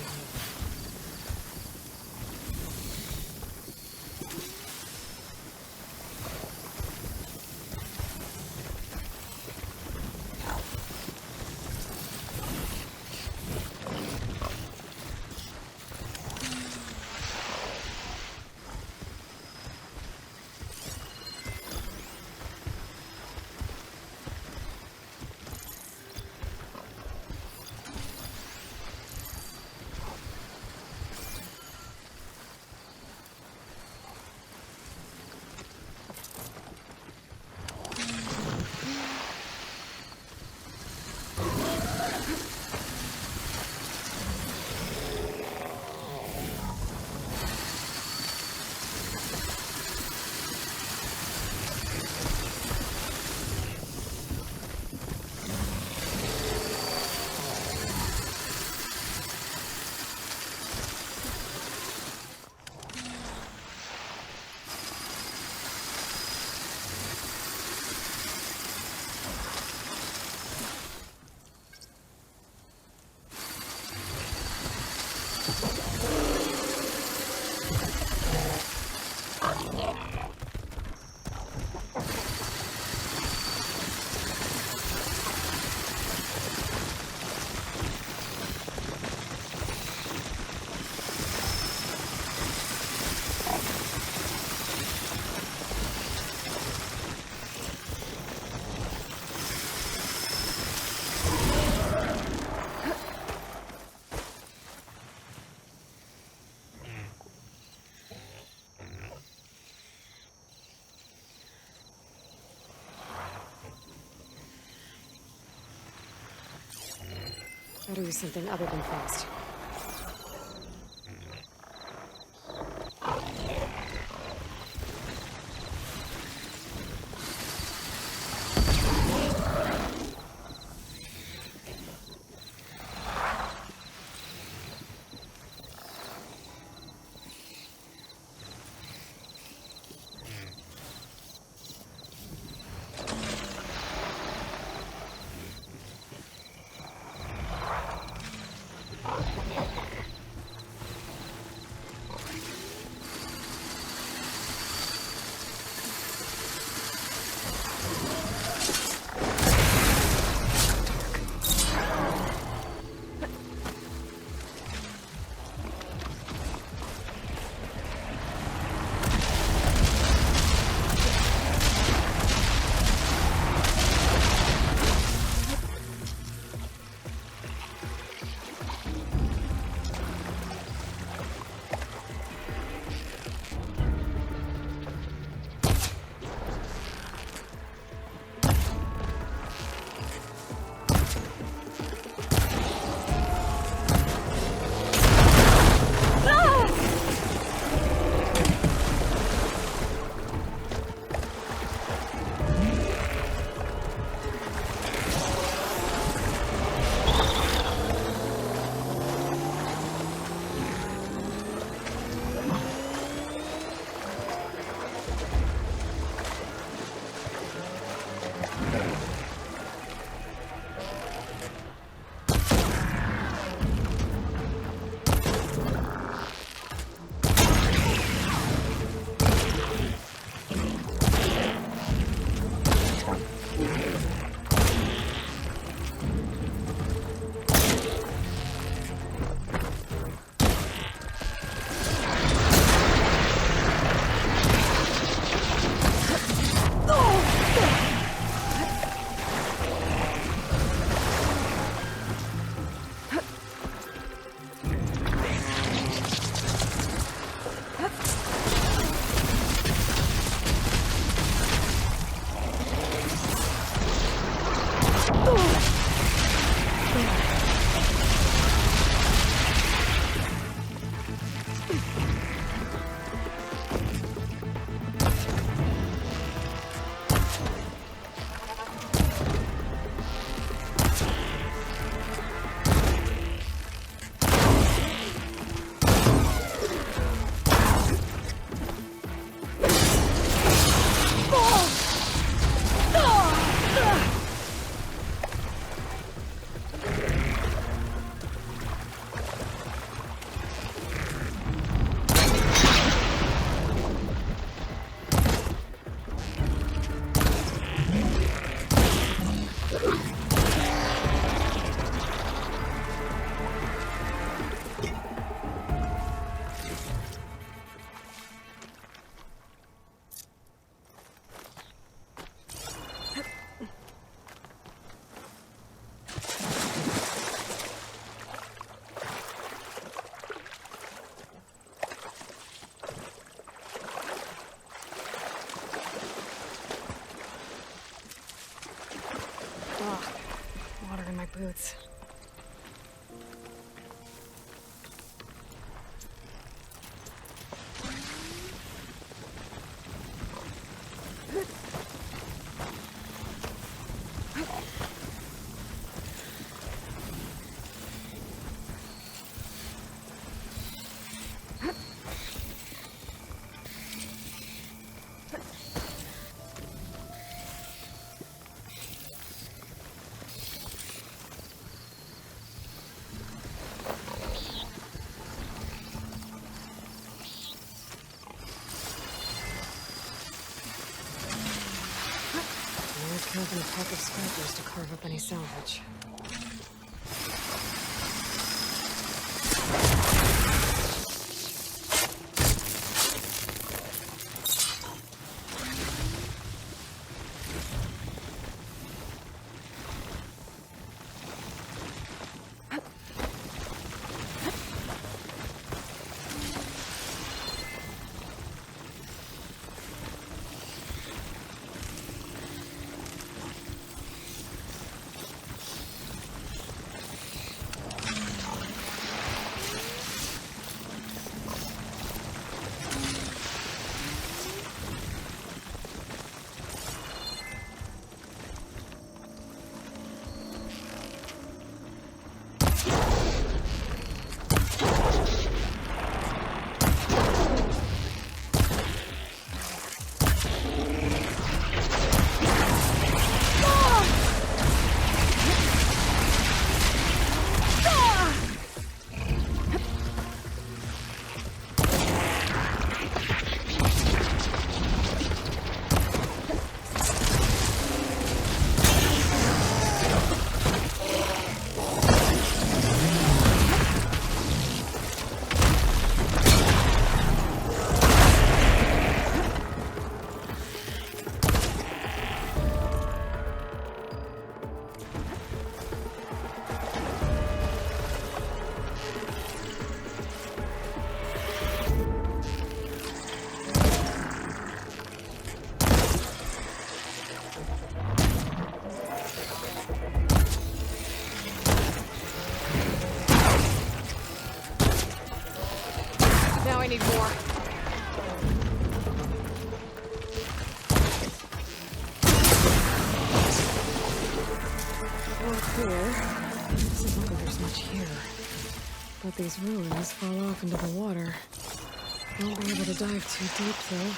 Better use something other than fast. Water in my boots. Count on a pack of scrapers to carve up any salvage. I need more. All clear. Doesn't look like there's much here. But these ruins fall off into the water. Won't be able to dive too deep, though.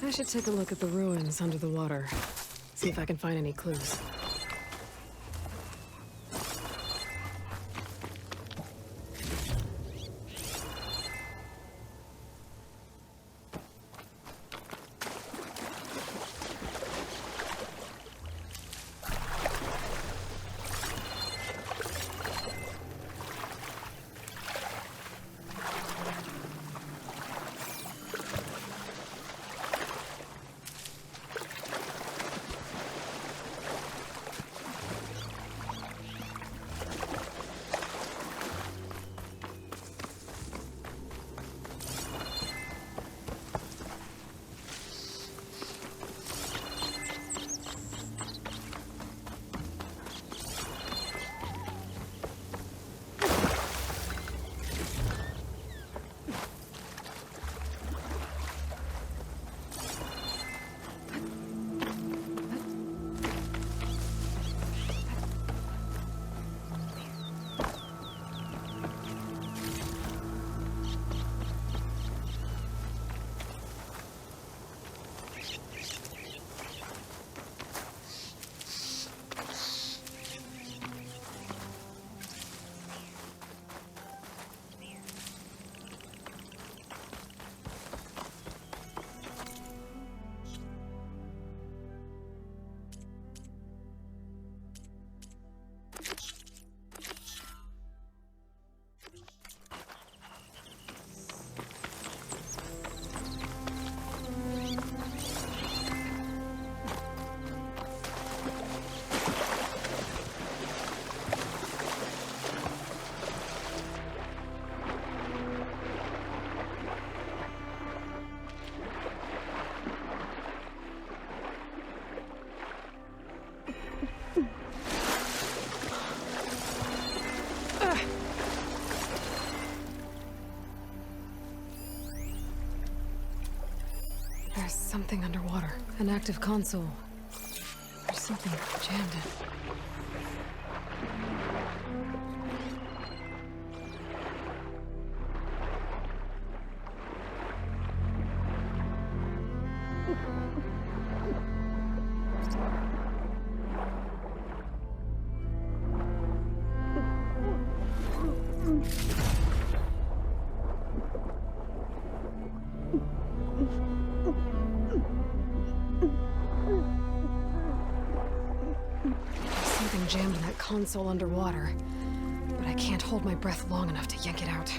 I should take a look at the ruins under the water. See if I can find any clues. There's something underwater. An active console. There's something jammed in. Something jammed in that console underwater, but I can't hold my breath long enough to yank it out.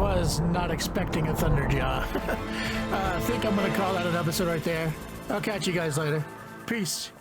was not expecting a Thunderjaw. I think I'm going to call that an episode right there. I'll catch you guys later. Peace.